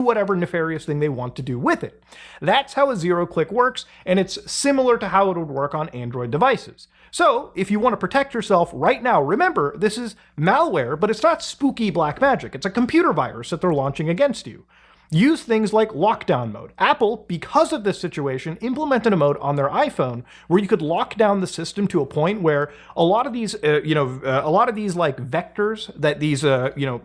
whatever nefarious thing they want to do with it. That's how a zero-click works, and it's similar to how it would work on Android devices. So, if you want to protect yourself right now, remember, this is malware, but it's not spooky black magic. It's a computer virus that they're launching against you. Use things like lockdown mode. Apple, because of this situation, implemented a mode on their iPhone where you could lock down the system to a point where a lot of these, like vectors that these,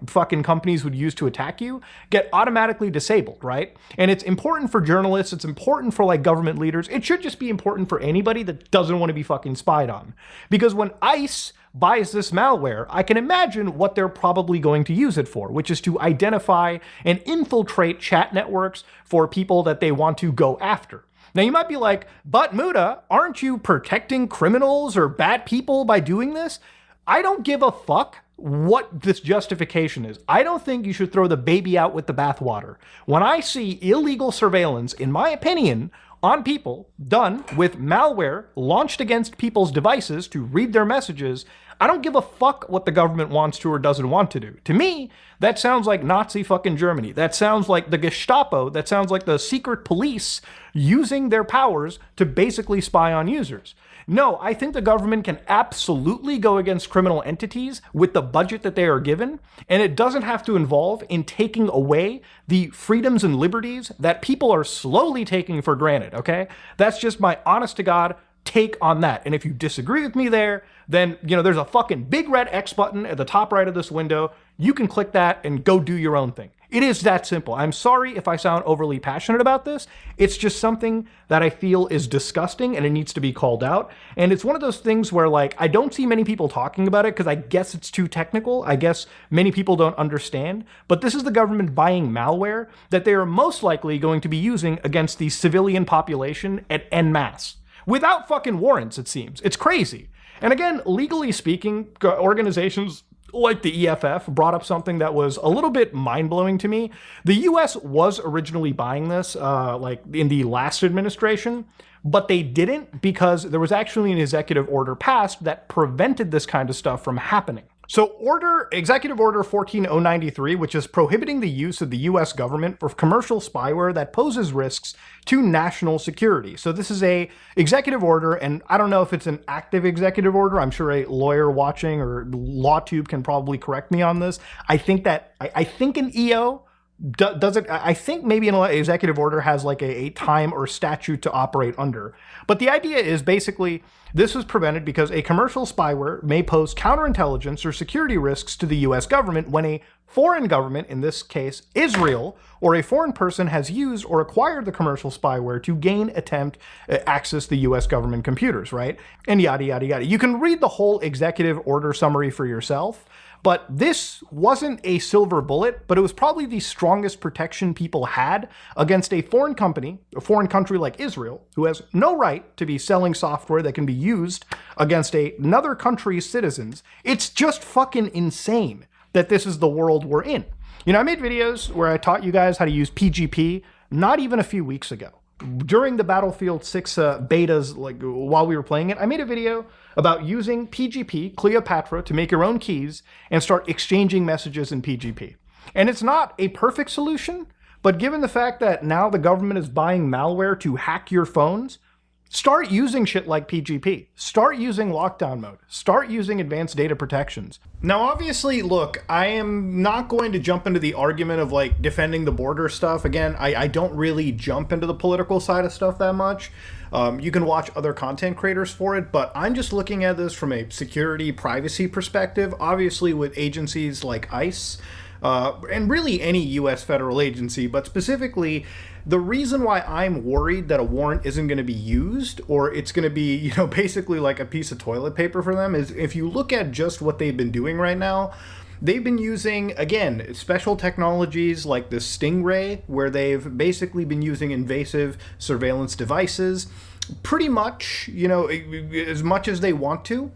fucking companies would use to attack you get automatically disabled, right? And it's important for journalists. It's important for like government leaders. It should just be important for anybody that doesn't want to be fucking spied on. Because when ICE buys this malware, I can imagine what they're probably going to use it for, which is to identify and infiltrate chat networks for people that they want to go after. Now you might be like, but Muda, aren't you protecting criminals or bad people by doing this? I don't give a fuck what this justification is. I don't think you should throw the baby out with the bathwater. When I see illegal surveillance, in my opinion, on people done with malware launched against people's devices to read their messages, I don't give a fuck what the government wants to or doesn't want to do. To me, that sounds like Nazi fucking Germany. That sounds like the Gestapo. That sounds like the secret police using their powers to basically spy on users. No, I think the government can absolutely go against criminal entities with the budget that they are given, and it doesn't have to involve in taking away the freedoms and liberties that people are slowly taking for granted, okay? That's just my honest to God take on that. And if you disagree with me there, then, there's a fucking big red X button at the top right of this window. You can click that and go do your own thing. It is that simple. I'm sorry if I sound overly passionate about this. It's just something that I feel is disgusting and it needs to be called out. And it's one of those things where, like, I don't see many people talking about it because I guess it's too technical. I guess many people don't understand. But this is the government buying malware that they are most likely going to be using against the civilian population en masse. Without fucking warrants, it seems. It's crazy. And again, legally speaking, organizations like the EFF brought up something that was a little bit mind-blowing to me. The US was originally buying this, like in the last administration, but they didn't because there was actually an executive order passed that prevented this kind of stuff from happening. So Executive Order 14093, which is prohibiting the use of the US government for commercial spyware that poses risks to national security. So this is a executive order, and I don't know if it's an active executive order. I'm sure a lawyer watching or LawTube can probably correct me on this. I think an EO does it. I think maybe an executive order has like a time or statute to operate under. But the idea is basically this was prevented because a commercial spyware may pose counterintelligence or security risks to the US government when a foreign government, in this case Israel, or a foreign person has used or acquired the commercial spyware to access the US government computers, right? And yada, yada, yada. You can read the whole executive order summary for yourself. But this wasn't a silver bullet, but it was probably the strongest protection people had against a foreign company, a foreign country like Israel, who has no right to be selling software that can be used against another country's citizens. It's just fucking insane that this is the world we're in. I made videos where I taught you guys how to use PGP not even a few weeks ago. During the Battlefield 6 betas, like while we were playing it, I made a video about using PGP, Cleopatra, to make your own keys and start exchanging messages in PGP. And it's not a perfect solution, but given the fact that now the government is buying malware to hack your phones, start using shit like PGP. Start using lockdown mode. Start using advanced data protections. Now, obviously, look, I am not going to jump into the argument of like defending the border stuff. Again, I don't really jump into the political side of stuff that much. You can watch other content creators for it, but I'm just looking at this from a security privacy perspective. Obviously, with agencies like ICE, and really any U.S. federal agency, but specifically, the reason why I'm worried that a warrant isn't going to be used, or it's going to be, basically like a piece of toilet paper for them, is if you look at just what they've been doing right now, they've been using, again, special technologies like the Stingray, where they've basically been using invasive surveillance devices, pretty much, as much as they want to.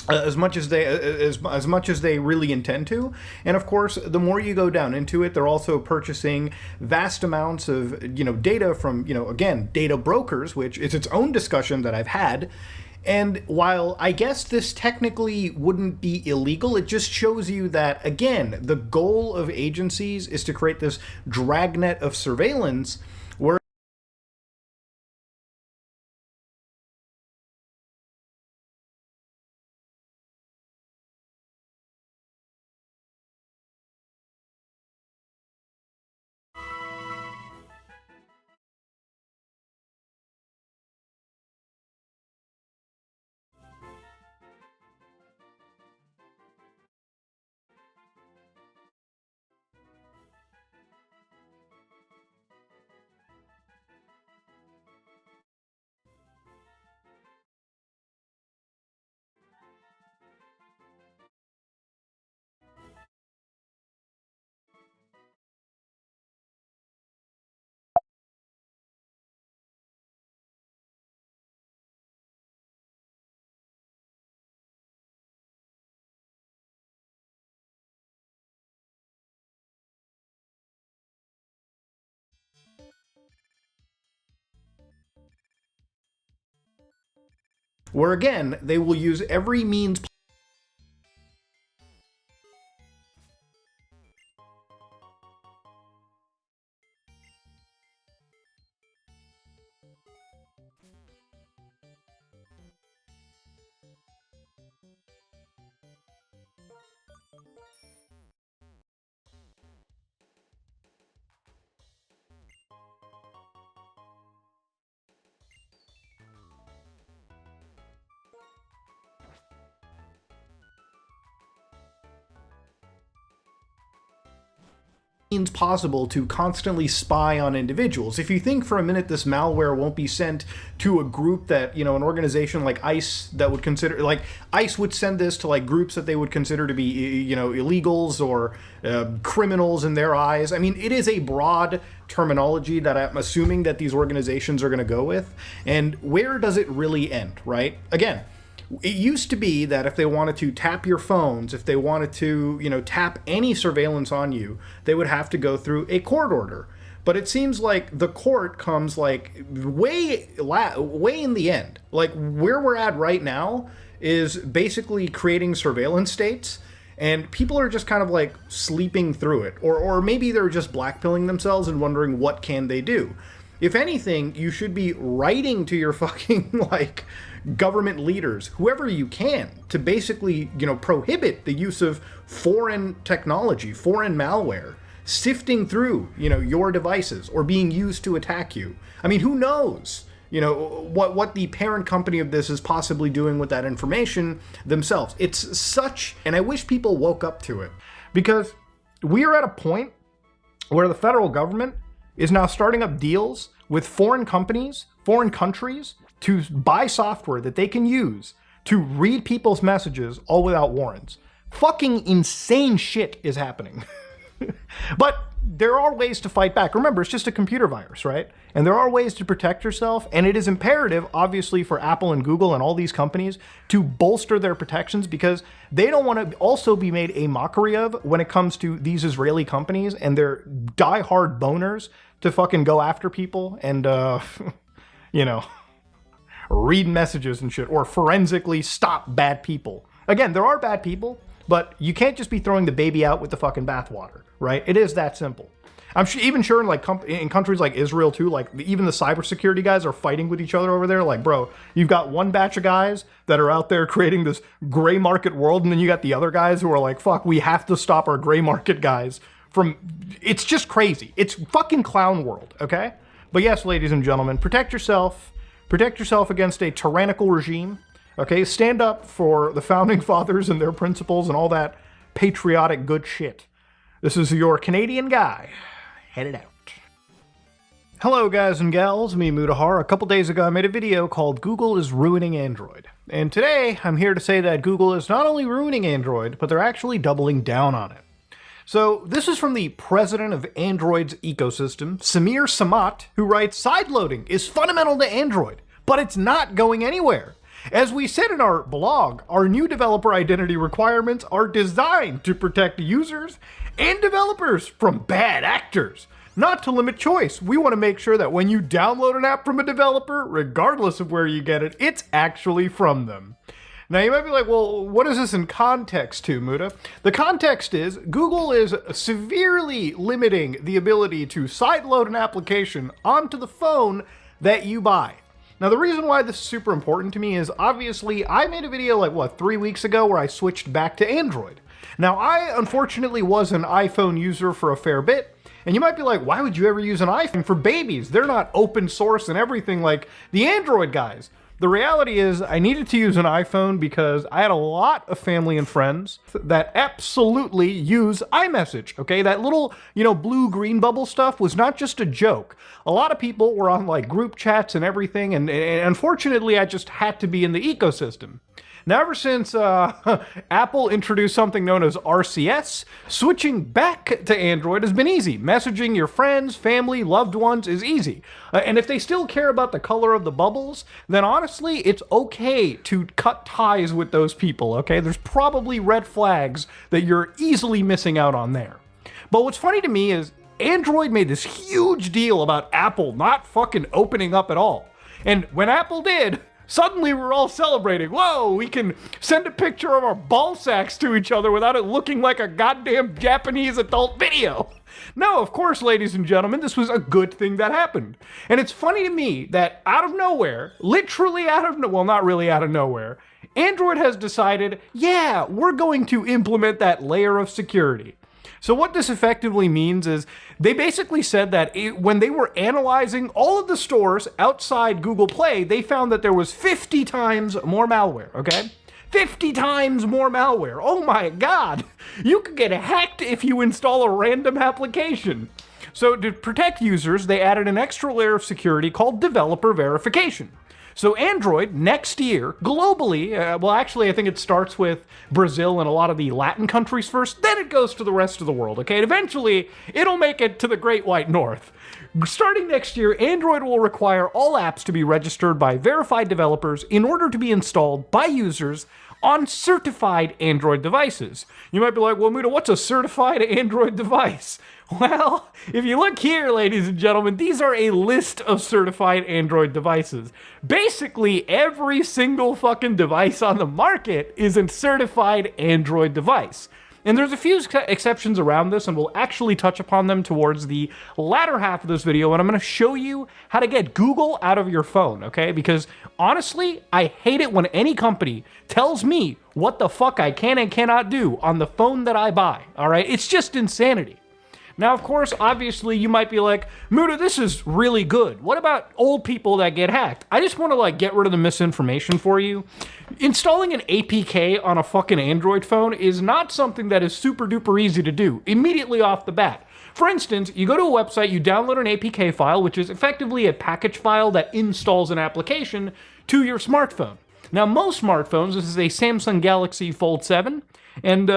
As much as they really intend to. And of course, the more you go down into it, they're also purchasing vast amounts of data from again, data brokers, which is its own discussion that I've had. And while I guess this technically wouldn't be illegal, it just shows you that, again, the goal of agencies is to create this dragnet of surveillance where again, they will use every means possible to constantly spy on individuals. If you think for a minute this malware won't be sent to a group that, an organization like ICE that would consider, like ICE would send this to like groups that they would consider to be, illegals or criminals in their eyes. I mean, it is a broad terminology that I'm assuming that these organizations are going to go with. And where does it really end, right? Again, it used to be that if they wanted to tap your phones, if they wanted to, tap any surveillance on you, they would have to go through a court order. But it seems like the court comes like way in the end. Like where we're at right now is basically creating surveillance states, and people are just kind of like sleeping through it. Or maybe they're just blackpilling themselves and wondering what can they do. If anything, you should be writing to your fucking like government leaders, whoever you can, to basically, prohibit the use of foreign technology, foreign malware, sifting through, your devices or being used to attack you. I mean, who knows, what the parent company of this is possibly doing with that information themselves. It's such, and I wish people woke up to it, because we are at a point where the federal government is now starting up deals with foreign companies, foreign countries, to buy software that they can use to read people's messages all without warrants. Fucking insane shit is happening. But there are ways to fight back. Remember, it's just a computer virus, right? And there are ways to protect yourself, and it is imperative, obviously, for Apple and Google and all these companies to bolster their protections, because they don't want to also be made a mockery of when it comes to these Israeli companies and their diehard boners to fucking go after people and, read messages and shit, or forensically stop bad people. Again, there are bad people, but you can't just be throwing the baby out with the fucking bathwater, right? It is that simple. I'm even sure in like in countries like Israel too, like even the cybersecurity guys are fighting with each other over there. Like, bro, you've got one batch of guys that are out there creating this gray market world, and then you got the other guys who are like, fuck, we have to stop our gray market guys from, it's just crazy. It's fucking clown world, okay? But yes, ladies and gentlemen, protect yourself. Protect yourself against a tyrannical regime, okay? Stand up for the founding fathers and their principles and all that patriotic good shit. This is your Canadian guy, headed out. Hello guys and gals, me Mutahar. A couple days ago I made a video called Google is Ruining Android. And today I'm here to say that Google is not only ruining Android, but they're actually doubling down on it. So this is from the president of Android's ecosystem, Samir Samat, who writes, "Sideloading is fundamental to Android, but it's not going anywhere. As we said in our blog, our new developer identity requirements are designed to protect users and developers from bad actors. not to limit choice. We want to make sure that when you download an app from a developer, regardless of where you get it, it's actually from them. Now you might be like, well, what is this in context to, Muda? The context is Google is severely limiting the ability to sideload an application onto the phone that you buy. Now the reason why this is super important to me is obviously I made a video like 3 weeks ago where I switched back to Android. Now I unfortunately was an iPhone user for a fair bit, and you might be like, why would you ever use an iPhone for babies? They're not open source and everything like the Android guys. The reality is I needed to use an iPhone because I had a lot of family and friends that absolutely use iMessage, okay? That little, blue-green bubble stuff was not just a joke. A lot of people were on like group chats and everything, and unfortunately I just had to be in the ecosystem. Now, ever since Apple introduced something known as RCS, switching back to Android has been easy. Messaging your friends, family, loved ones is easy. And if they still care about the color of the bubbles, then honestly, it's okay to cut ties with those people, okay? There's probably red flags that you're easily missing out on there. But what's funny to me is Android made this huge deal about Apple not fucking opening up at all. And when Apple did, suddenly we're all celebrating. Whoa, we can send a picture of our ball sacks to each other without it looking like a goddamn Japanese adult video. No, of course, ladies and gentlemen, this was a good thing that happened. And it's funny to me that out of nowhere, literally not really out of nowhere, Android has decided, yeah, we're going to implement that layer of security. So what this effectively means is they basically said that when they were analyzing all of the stores outside Google Play, they found that there was 50 times more malware, okay? 50 times more malware. Oh my God. You could get hacked if you install a random application. So to protect users, they added an extra layer of security called developer verification. So Android next year, globally, I think it starts with Brazil and a lot of the Latin countries first, then it goes to the rest of the world, okay? And eventually, it'll make it to the Great White North. Starting next year, Android will require all apps to be registered by verified developers in order to be installed by users on certified Android devices. You might be like, well, Muda, what's a certified Android device? Well, if you look here, ladies and gentlemen, these are a list of certified Android devices. Basically, every single fucking device on the market is a certified Android device. And there's a few exceptions around this, and we'll actually touch upon them towards the latter half of this video, and I'm going to show you how to get Google out of your phone, okay? Because honestly, I hate it when any company tells me what the fuck I can and cannot do on the phone that I buy, all right? It's just insanity. Now, of course, obviously, you might be like, Muda, this is really good. What about old people that get hacked? I just want to, get rid of the misinformation for you. Installing an APK on a fucking Android phone is not something that is super duper easy to do immediately off the bat. For instance, you go to a website, you download an APK file, which is effectively a package file that installs an application to your smartphone. Now, most smartphones, this is a Samsung Galaxy Fold 7, and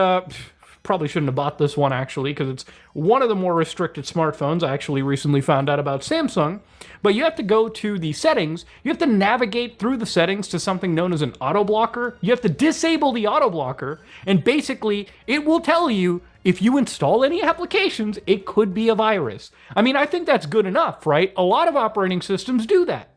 probably shouldn't have bought this one actually, because it's one of the more restricted smartphones. I actually recently found out about Samsung. But you have to go to the settings, you have to navigate through the settings to something known as an auto blocker. You have to disable the auto blocker, and basically it will tell you if you install any applications, it could be a virus. I mean, I think that's good enough, right? A lot of operating systems do that.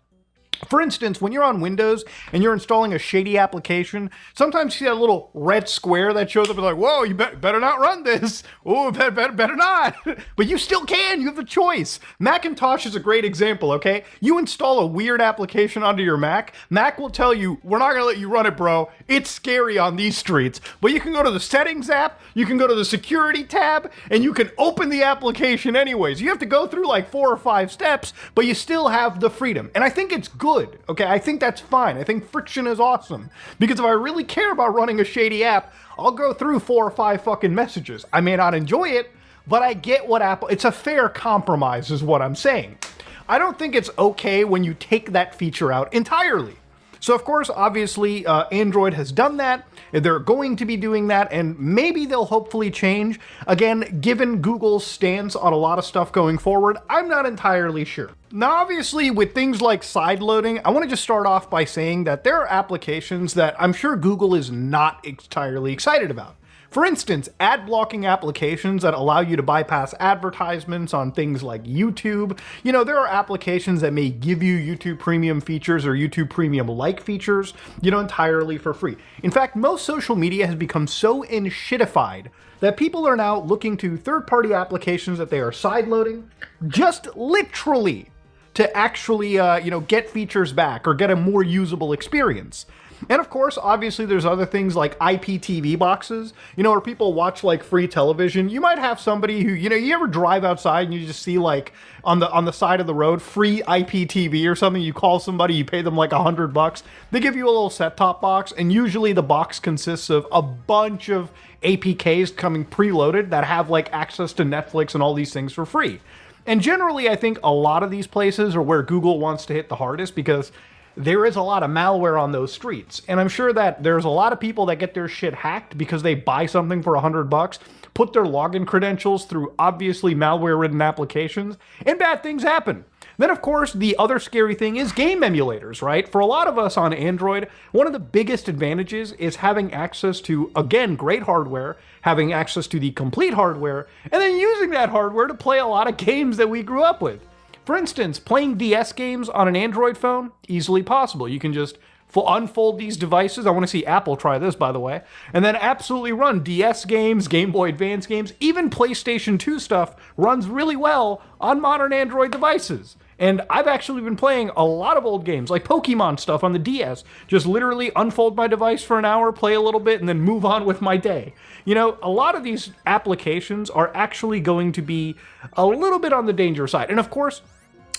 For instance, when you're on Windows and you're installing a shady application, sometimes you see that little red square that shows up and like, whoa, you better not run this. Oh, better not. But you still can. You have the choice. Macintosh is a great example, okay? You install a weird application onto your Mac, Mac will tell you, we're not going to let you run it, bro. It's scary on these streets. But you can go to the settings app, you can go to the security tab, and you can open the application anyways. You have to go through like 4 or 5 steps, but you still have the freedom. And I think it's good. Okay, I think that's fine. I think friction is awesome. Because if I really care about running a shady app, I'll go through 4 or 5 fucking messages. I may not enjoy it, but I get what Apple... It's a fair compromise is what I'm saying. I don't think it's okay when you take that feature out entirely. So of course, obviously, Android has done that. They're going to be doing that, and maybe they'll hopefully change. Again, given Google's stance on a lot of stuff going forward, I'm not entirely sure. Now, obviously, with things like sideloading, I want to just start off by saying that there are applications that I'm sure Google is not entirely excited about. For instance, ad blocking applications that allow you to bypass advertisements on things like YouTube. You know, there are applications that may give you YouTube Premium features or YouTube Premium-like features, you know, entirely for free. In fact, most social media has become so enshittified that people are now looking to third-party applications that they are sideloading, just literally to actually, you know, get features back or get a more usable experience. And of course, obviously, there's other things like IPTV boxes, you know, where people watch like free television. You might have somebody who, you know, you ever drive outside and you just see like on the side of the road, free IPTV or something. You call somebody, you pay them like $100. They give you a little set-top box, and usually the box consists of a bunch of APKs coming preloaded that have like access to Netflix and all these things for free. And generally, I think a lot of these places are where Google wants to hit the hardest because there is a lot of malware on those streets. And I'm sure that there's a lot of people that get their shit hacked because they buy something for $100, put their login credentials through obviously malware-ridden applications, and bad things happen. Then, of course, the other scary thing is game emulators, right? For a lot of us on Android, one of the biggest advantages is having access to, again, great hardware, having access to the complete hardware, and then using that hardware to play a lot of games that we grew up with. For instance, playing DS games on an Android phone, easily possible. You can just unfold these devices. I want to see Apple try this, by the way. And then absolutely run DS games, Game Boy Advance games, even PlayStation 2 stuff runs really well on modern Android devices. And I've actually been playing a lot of old games, like Pokemon stuff on the DS. Just literally unfold my device for an hour, play a little bit, and then move on with my day. You know, a lot of these applications are actually going to be a little bit on the dangerous side. And of course,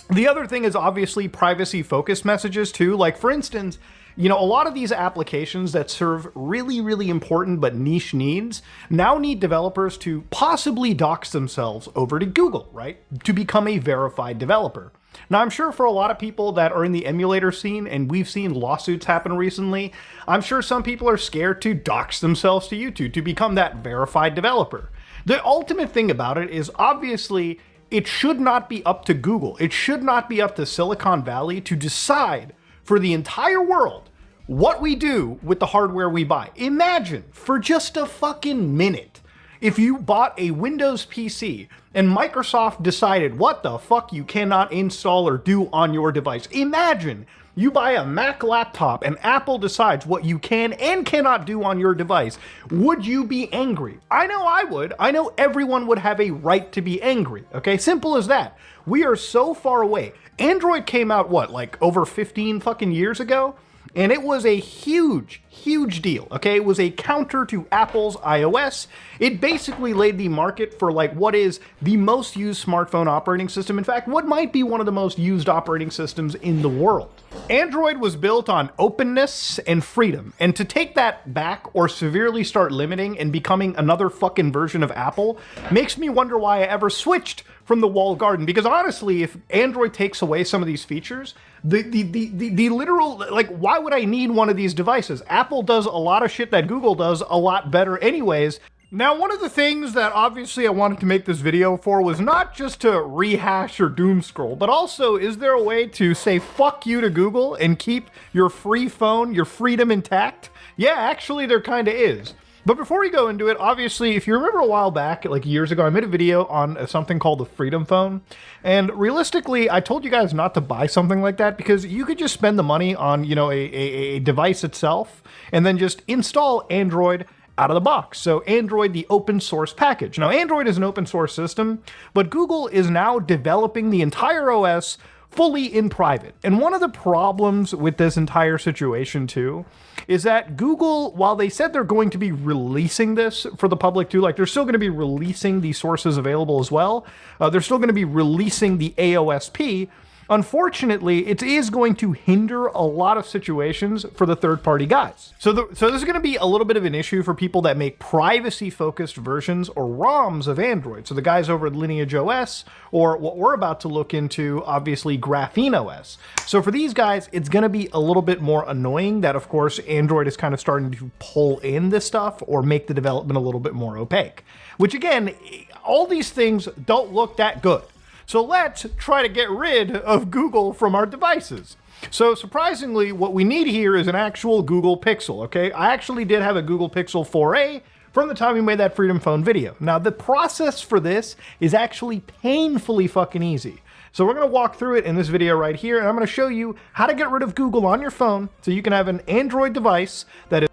the other thing is obviously privacy-focused messages too. Like, for instance, you know, a lot of these applications that serve really, really important but niche needs now need developers to possibly dox themselves over to Google, right? To become a verified developer. Now, I'm sure for a lot of people that are in the emulator scene, and we've seen lawsuits happen recently, I'm sure some people are scared to dox themselves to YouTube to become that verified developer. The ultimate thing about it is obviously it should not be up to Google. It should not be up to Silicon Valley to decide for the entire world what we do with the hardware we buy. Imagine for just a fucking minute if you bought a Windows PC and Microsoft decided what the fuck you cannot install or do on your device. Imagine you buy a Mac laptop and Apple decides what you can and cannot do on your device. Would you be angry? I know I would. I know everyone would have a right to be angry. Okay, simple as that. We are so far away. Android came out, what, like over 15 fucking years ago? And it was a huge, huge deal, okay? It was a counter to Apple's iOS. It basically laid the market for like what is the most used smartphone operating system. In fact, what might be one of the most used operating systems in the world. Android was built on openness and freedom. And to take that back or severely start limiting and becoming another fucking version of Apple makes me wonder why I ever switched from the walled garden. Because honestly, if Android takes away some of these features, the literal, like, why would I need one of these devices? Apple does a lot of shit that Google does a lot better anyways. Now, one of the things that obviously I wanted to make this video for was not just to rehash or doom scroll, but also, is there a way to say fuck you to Google and keep your free phone, your freedom intact? Yeah, actually there kind of is. But before we go into it, obviously, if you remember a while back, like years ago, I made a video on something called the Freedom Phone. And realistically, I told you guys not to buy something like that because you could just spend the money on, you know, a device itself and then just install Android out of the box. So Android, the open source package. Now, Android is an open source system, but Google is now developing the entire OS fully in private. And one of the problems with this entire situation too is that Google, while they said they're going to be releasing this for the public too, like they're still going to be releasing the sources available as well. They're still going to be releasing the AOSP. Unfortunately, it is going to hinder a lot of situations for the third-party guys. So this is going to be a little bit of an issue for people that make privacy-focused versions or ROMs of Android. So the guys over at Lineage OS, or what we're about to look into, obviously Graphene OS. So for these guys, it's going to be a little bit more annoying that, of course, Android is kind of starting to pull in this stuff or make the development a little bit more opaque. Which again, all these things don't look that good. So let's try to get rid of Google from our devices. So surprisingly, what we need here is an actual Google Pixel, okay? I actually did have a Google Pixel 4a from the time we made that Freedom Phone video. Now, the process for this is actually painfully fucking easy. So we're going to walk through it in this video right here, and I'm going to show you how to get rid of Google on your phone so you can have an Android device that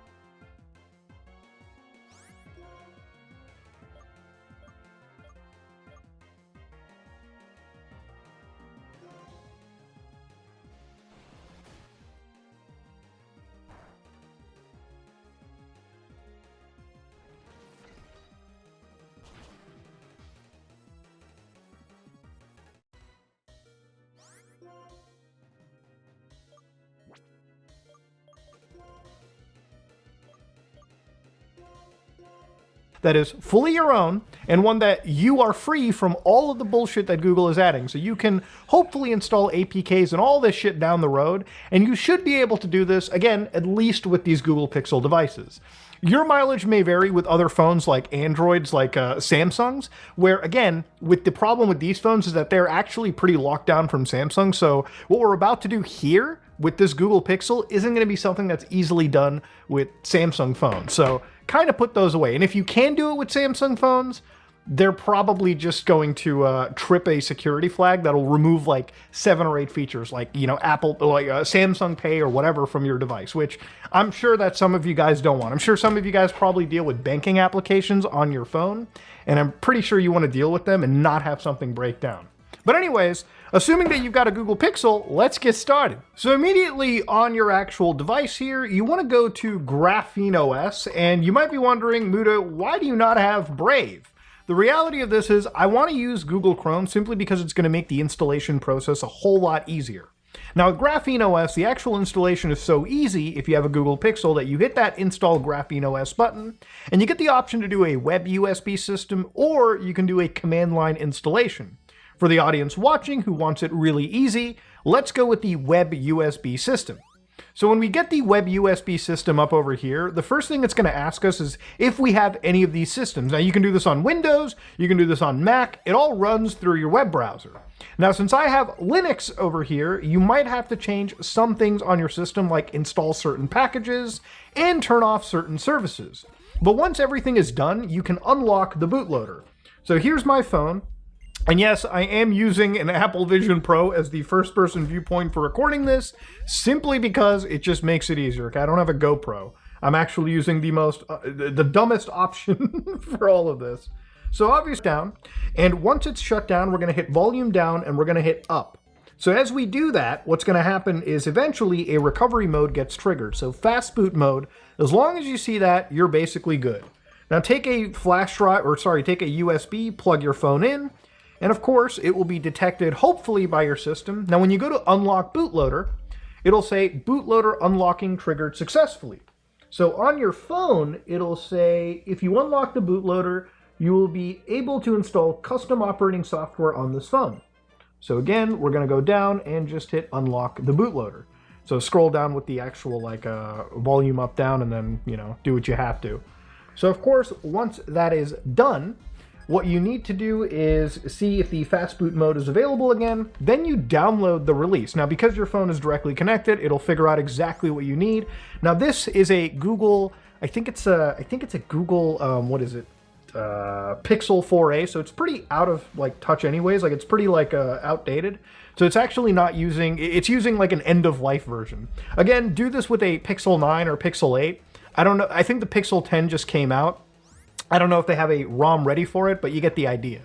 is fully your own, and one that you are free from all of the bullshit that Google is adding. So you can hopefully install APKs and all this shit down the road, and you should be able to do this, again, at least with these Google Pixel devices. Your mileage may vary with other phones like Androids, like Samsung's, where, again, with the problem with these phones is that they're actually pretty locked down from Samsung. So what we're about to do here with this Google Pixel isn't going to be something that's easily done with Samsung phones. So kind of put those away. And if you can do it with Samsung phones, they're probably just going to trip a security flag that'll remove like 7 or 8 features, like, you know, Apple, like Samsung Pay or whatever from your device, which I'm sure that some of you guys don't want. I'm sure some of you guys probably deal with banking applications on your phone, and I'm pretty sure you want to deal with them and not have something break down. But anyways, assuming that you've got a Google Pixel, let's get started. So immediately on your actual device here, you want to go to Graphene OS, and you might be wondering, Muda, why do you not have Brave? The reality of this is I want to use Google Chrome simply because it's going to make the installation process a whole lot easier. Now, with Graphene OS, the actual installation is so easy if you have a Google Pixel that you hit that Install Graphene OS button, and you get the option to do a web USB system, or you can do a command line installation. For the audience watching who wants it really easy, let's go with the web USB system. So when we get the web USB system up over here, the first thing it's going to ask us is if we have any of these systems. Now you can do this on Windows, you can do this on Mac, it all runs through your web browser. Now since I have Linux over here, you might have to change some things on your system like install certain packages and turn off certain services. But once everything is done, you can unlock the bootloader. So here's my phone. And yes, I am using an Apple Vision Pro as the first-person viewpoint for recording this, simply because it just makes it easier. Okay? I don't have a GoPro. I'm actually using the dumbest option for all of this. So obviously down, and once it's shut down, we're going to hit volume down and we're going to hit up. So as we do that, what's going to happen is eventually a recovery mode gets triggered. So fast boot mode, as long as you see that, you're basically good. Now take a flash drive, or sorry, take a USB, plug your phone in, and of course, it will be detected, hopefully, by your system. Now, when you go to unlock bootloader, it'll say bootloader unlocking triggered successfully. So on your phone, it'll say, if you unlock the bootloader, you will be able to install custom operating software on this phone. So again, we're going to go down and just hit unlock the bootloader. So scroll down with the actual volume up, down, and then, you know, do what you have to. So of course, once that is done, what you need to do is see if the fast boot mode is available again, then you download the release. Now, because your phone is directly connected, it'll figure out exactly what you need. Now, this is a Google, I think it's a Google, Pixel 4a, so it's pretty out of touch anyways, it's pretty outdated. So it's actually not using, it's using like an end of life version. Again, do this with a Pixel 9 or Pixel 8. I don't know, I think the Pixel 10 just came out. I don't know if they have a ROM ready for it, but you get the idea.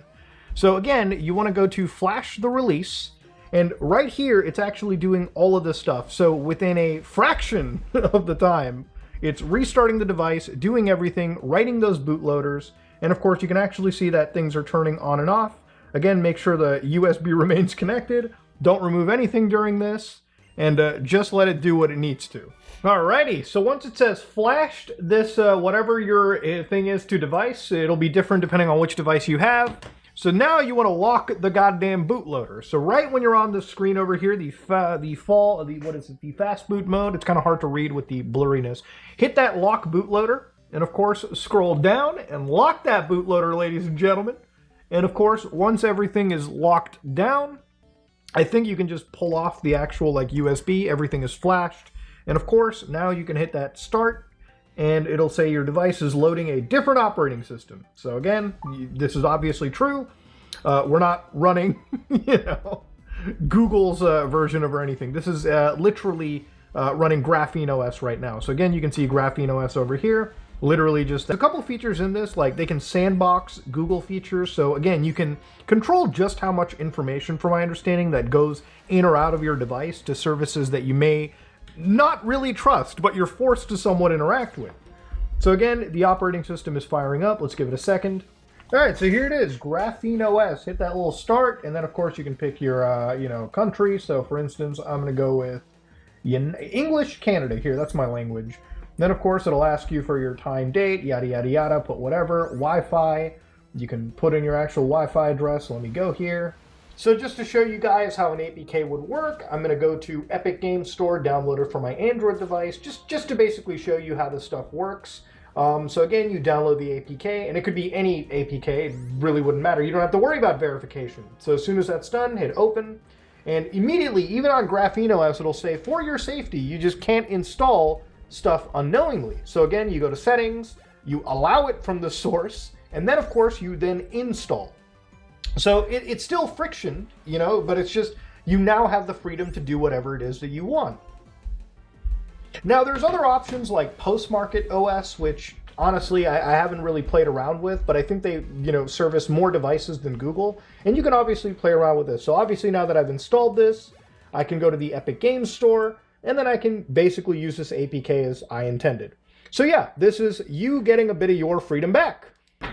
So again, you want to go to flash the release, and right here, it's actually doing all of this stuff. So within a fraction of the time, it's restarting the device, doing everything, writing those bootloaders, and of course, you can actually see that things are turning on and off. Again, make sure the USB remains connected, don't remove anything during this, and just let it do what it needs to. Alrighty, so once it says flashed this, whatever your thing is to device, it'll be different depending on which device you have. So now you want to lock the goddamn bootloader. So right when you're on the screen over here, the fast boot mode, it's kind of hard to read with the blurriness. Hit that lock bootloader, and of course, scroll down and lock that bootloader, ladies and gentlemen. And of course, once everything is locked down, I think you can just pull off the actual USB, everything is flashed. And of course, now you can hit that start, and it'll say your device is loading a different operating system. So again, this is obviously true. We're not running, Google's version of or anything. This is literally running Graphene OS right now. So again, you can see Graphene OS over here. Literally just a couple features in this, like they can sandbox Google features. So again, you can control just how much information, from my understanding, that goes in or out of your device to services that you may not really trust, but you're forced to somewhat interact with. So again, the operating system is firing up. Let's give it a second. All right, so here it is, Graphene OS. Hit that little start, and then of course you can pick your, country. So for instance, I'm gonna go with English Canada here. That's my language. Then, of course, it'll ask you for your time, date, yada, yada, yada, put whatever. Wi-Fi, you can put in your actual Wi-Fi address. Let me go here. So just to show you guys how an APK would work, I'm going to go to Epic Games Store, download it for my Android device, just to basically show you how this stuff works. So again, you download the APK, and it could be any APK. It really wouldn't matter. You don't have to worry about verification. So as soon as that's done, hit open. And immediately, even on Graphene OS, it'll say, for your safety, you just can't install stuff unknowingly. So again, you go to settings, you allow it from the source, and then of course you then install. So it's still friction, but it's just, you now have the freedom to do whatever it is that you want. Now there's other options like Postmarket OS, which honestly I haven't really played around with, but I think they service more devices than Google, and you can obviously play around with this. So obviously now that I've installed this, I can go to the Epic Games Store, and then I can basically use this APK as I intended. So yeah, this is you getting a bit of your freedom back.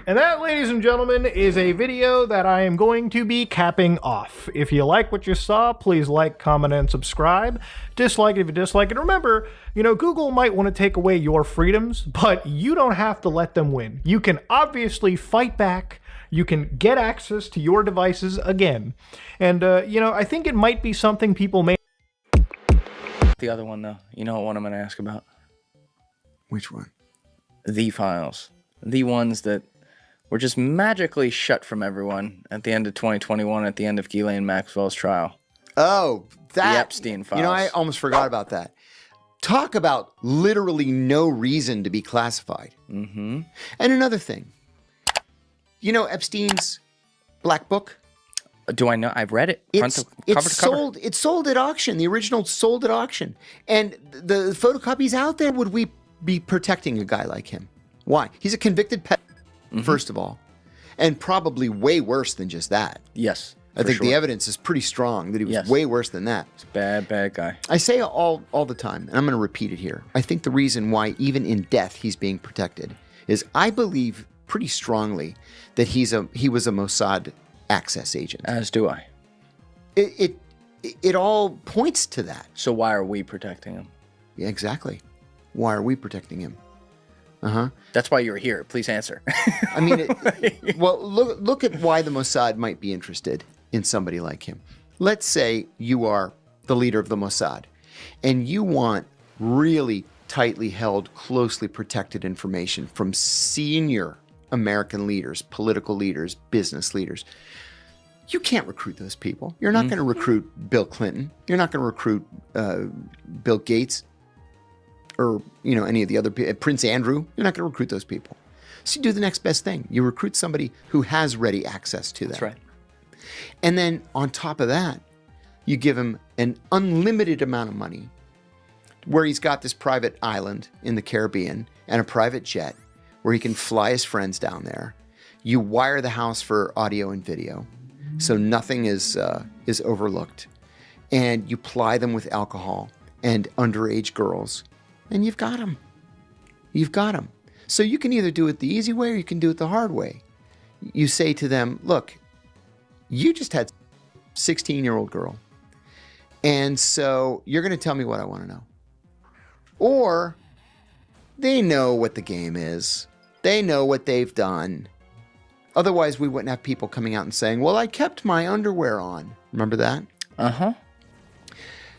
And that, ladies and gentlemen, is a video that I am going to be capping off. If you like what you saw, please like, comment, and subscribe. Dislike it if you dislike it. Remember, Google might want to take away your freedoms, but you don't have to let them win. You can obviously fight back. You can get access to your devices again. And, I think it might be something people may... The other one, though. You know what one I'm going to ask about? Which one? The files. The ones that were just magically shut from everyone at the end of 2021, at the end of Ghislaine Maxwell's trial. Oh, that... The Epstein files. I almost forgot about that. Talk about literally no reason to be classified. Mm-hmm. And another thing. Epstein's Black Book? Do I know? I've read it. It sold at auction. The original sold at auction. And the photocopies out there, would we be protecting a guy like him? Why? He's a convicted pet, first of all. And probably way worse than just that. Yes. I think the evidence is pretty strong that he was way worse than that. He's a bad, bad guy. I say all the time, and I'm going to repeat it here. I think the reason why even in death he's being protected is I believe pretty strongly that he was a Mossad access agent. As do I. It all points to that. So why are we protecting him? Yeah, exactly. Why are we protecting him? That's why you're here. Please answer. I mean, well, look at why the Mossad might be interested in somebody like him. Let's say you are the leader of the Mossad, and you want really tightly held, closely protected information from senior American leaders, political leaders, business leaders. You can't recruit those people. You're not going to recruit Bill Clinton. You're not going to recruit Bill Gates or any of the other people. Prince Andrew. You're not going to recruit those people. So you do the next best thing. You recruit somebody who has ready access to them. That's right. And then on top of that, you give him an unlimited amount of money where he's got this private island in the Caribbean and a private jet where he can fly his friends down there. You wire the house for audio and video, so nothing is overlooked. And you ply them with alcohol and underage girls, and you've got them. You've got them. So you can either do it the easy way or you can do it the hard way. You say to them, look, you just had a 16-year-old girl, and so you're going to tell me what I want to know. Or they know what the game is. They know what they've done. Otherwise, we wouldn't have people coming out and saying, well, I kept my underwear on. Remember that? Uh-huh.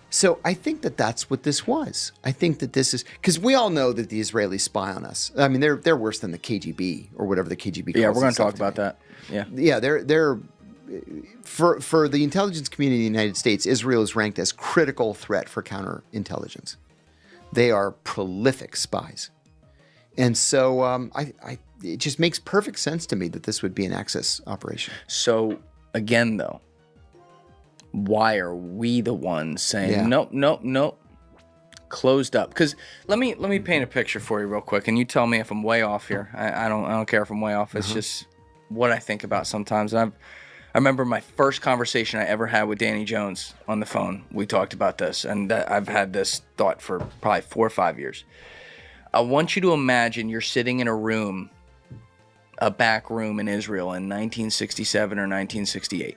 So I think that that's what this was. I think that this is... Because we all know that the Israelis spy on us. I mean, they're worse than the KGB or whatever the KGB calls. Yeah, we're going to talk about that. Yeah. Yeah, they're... For the intelligence community in the United States, Israel is ranked as critical threat for counterintelligence. They are prolific spies. And so it just makes perfect sense to me that this would be an Axis operation. So again, though, why are we the ones saying Yeah. nope, closed up? Because let me paint a picture for you real quick, and you tell me if I'm way off here. I don't care if I'm way off. It's just what I think about sometimes. And I remember my first conversation I ever had with Danny Jones on the phone. We talked about this, and I've had this thought for probably 4 or 5 years. I want you to imagine you're sitting in a back room in Israel in 1967 or 1968.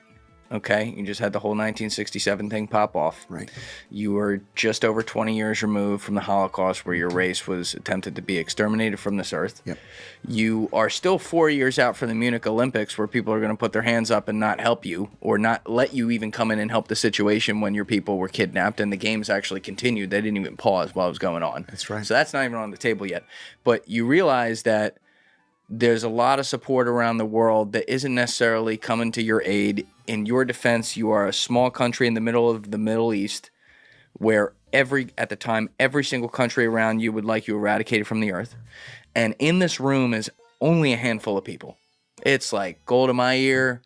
Okay, you just had the whole 1967 thing pop off. Right. You were just over 20 years removed from the Holocaust, where your race was attempted to be exterminated from this earth. Yep. You are still 4 years out from the Munich Olympics, where people are going to put their hands up and not help you, or not let you even come in and help the situation when your people were kidnapped, and the games actually continued. They didn't even pause while it was going on. That's right. So that's not even on the table yet. But you realize that there's a lot of support around the world that isn't necessarily coming to your aid. In your defense, you are a small country in the middle of the Middle East, where at the time, every single country around you would like you eradicated from the earth. And in this room is only a handful of people. It's like Golda Meir,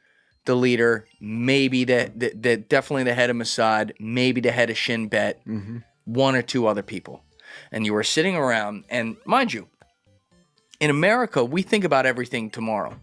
the leader, maybe definitely the head of Mossad, maybe the head of Shin Bet, one or two other people. And you are sitting around, and mind you, in America, we think about everything tomorrow,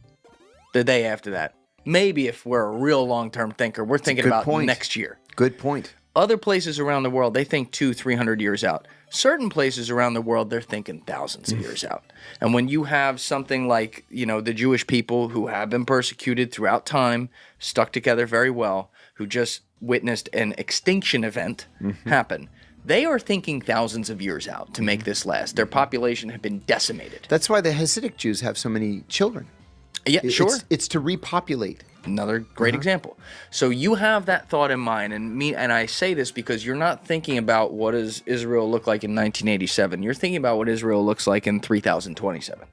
the day after that. Maybe if we're a real long-term thinker, we're thinking about next year. Good point. Other places around the world, they think 200-300 years out. Certain places around the world, they're thinking thousands of years out. And when you have something like, the Jewish people who have been persecuted throughout time, stuck together very well, who just witnessed an extinction event happen, they are thinking thousands of years out to make this last. Their population have been decimated. That's why the Hasidic Jews have so many children. Yeah, sure. It's to repopulate. Another great example. So you have that thought in mind, and I say this because you're not thinking about what does Israel look like in 1987. You're thinking about what Israel looks like in 3027,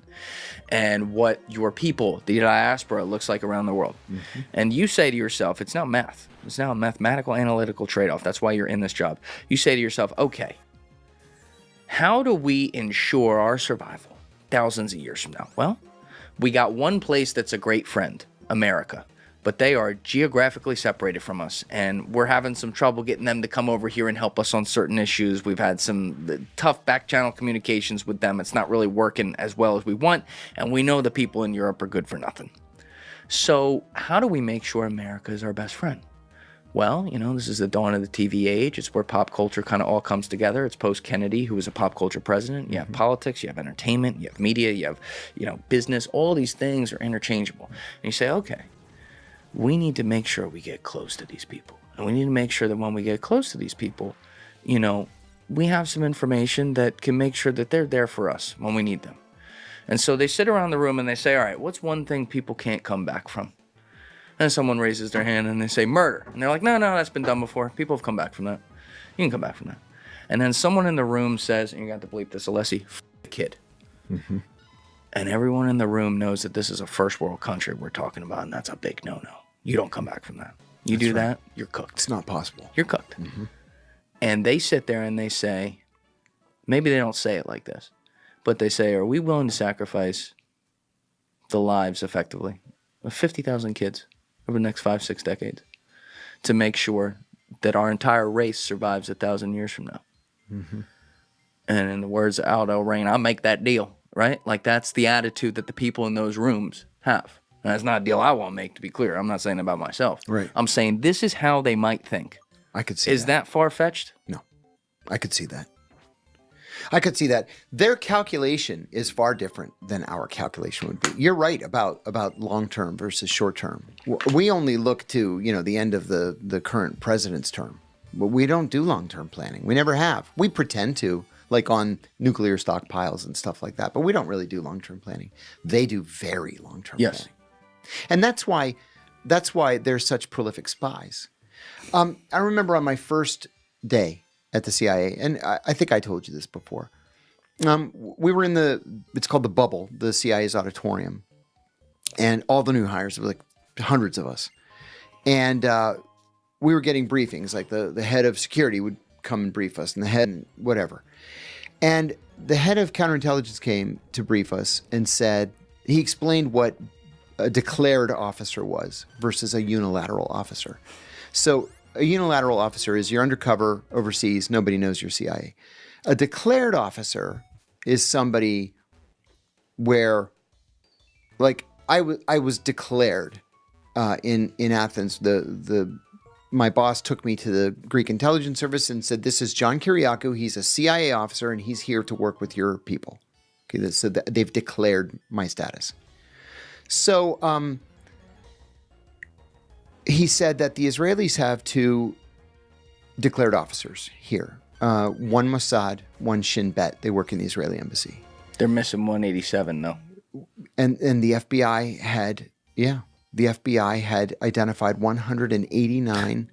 and what your people, the diaspora, looks like around the world. And you say to yourself, it's now math. It's now a mathematical analytical trade-off. That's why you're in this job. You say to yourself, okay, how do we ensure our survival thousands of years from now? Well, we got one place that's a great friend, America, but they are geographically separated from us, and we're having some trouble getting them to come over here and help us on certain issues. We've had some tough back-channel communications with them. It's not really working as well as we want, and we know the people in Europe are good for nothing. So how do we make sure America is our best friend? Well, this is the dawn of the TV age. It's where pop culture kind of all comes together. It's post-Kennedy, who was a pop culture president. You have politics, you have entertainment, you have media, you have, business. All these things are interchangeable. And you say, okay, we need to make sure we get close to these people. And we need to make sure that when we get close to these people, we have some information that can make sure that they're there for us when we need them. And so they sit around the room and they say, all right, what's one thing people can't come back from? And someone raises their hand and they say murder. And they're like, no, that's been done before. People have come back from that. You can come back from that. And then someone in the room says, and you got to bleep this, Alessi, the kid. And everyone in the room knows that this is a first world country we're talking about, and that's a big no-no. You don't come back from that. You do that, you're cooked. It's not possible. You're cooked. And they sit there and they say, maybe they don't say it like this, but they say, are we willing to sacrifice the lives, effectively, of 50,000 kids over the next 5-6 decades to make sure that our entire race survives 1,000 years from now? And in the words of Aldo Rain, I'll make that deal, right? Like, that's the attitude that the people in those rooms have. And that's not a deal I want to make, to be clear. I'm not saying about myself. Right. I'm saying this is how they might think. I could see Is that far-fetched? No. I could see that. I could see that. Their calculation is far different than our calculation would be. You're right about long-term versus short-term. We only look to, the end of the current president's term. But we don't do long-term planning. We never have. We pretend to, like on nuclear stockpiles and stuff like that. But we don't really do long-term planning. They do very long-term planning. And that's why they're such prolific spies. I remember on my first day at the CIA, and I think I told you this before. We were in it's called the Bubble, the CIA's auditorium, and all the new hires, there were like hundreds of us. And we were getting briefings, like the head of security would come and brief us, and the head, and whatever. And the head of counterintelligence came to brief us and said, he explained what a declared officer was versus a unilateral officer. So a unilateral officer is you're undercover overseas, nobody knows you're CIA. A declared officer is somebody where, like, I was declared in Athens. My boss took me to the Greek intelligence service and said, "This is John Kiriakou. He's a CIA officer, and he's here to work with your people." Okay, so they've declared my status. So he said that the Israelis have two declared officers here. One Mossad, one Shin Bet. They work in the Israeli embassy. They're missing 187 though. And the FBI had, the FBI had identified 189,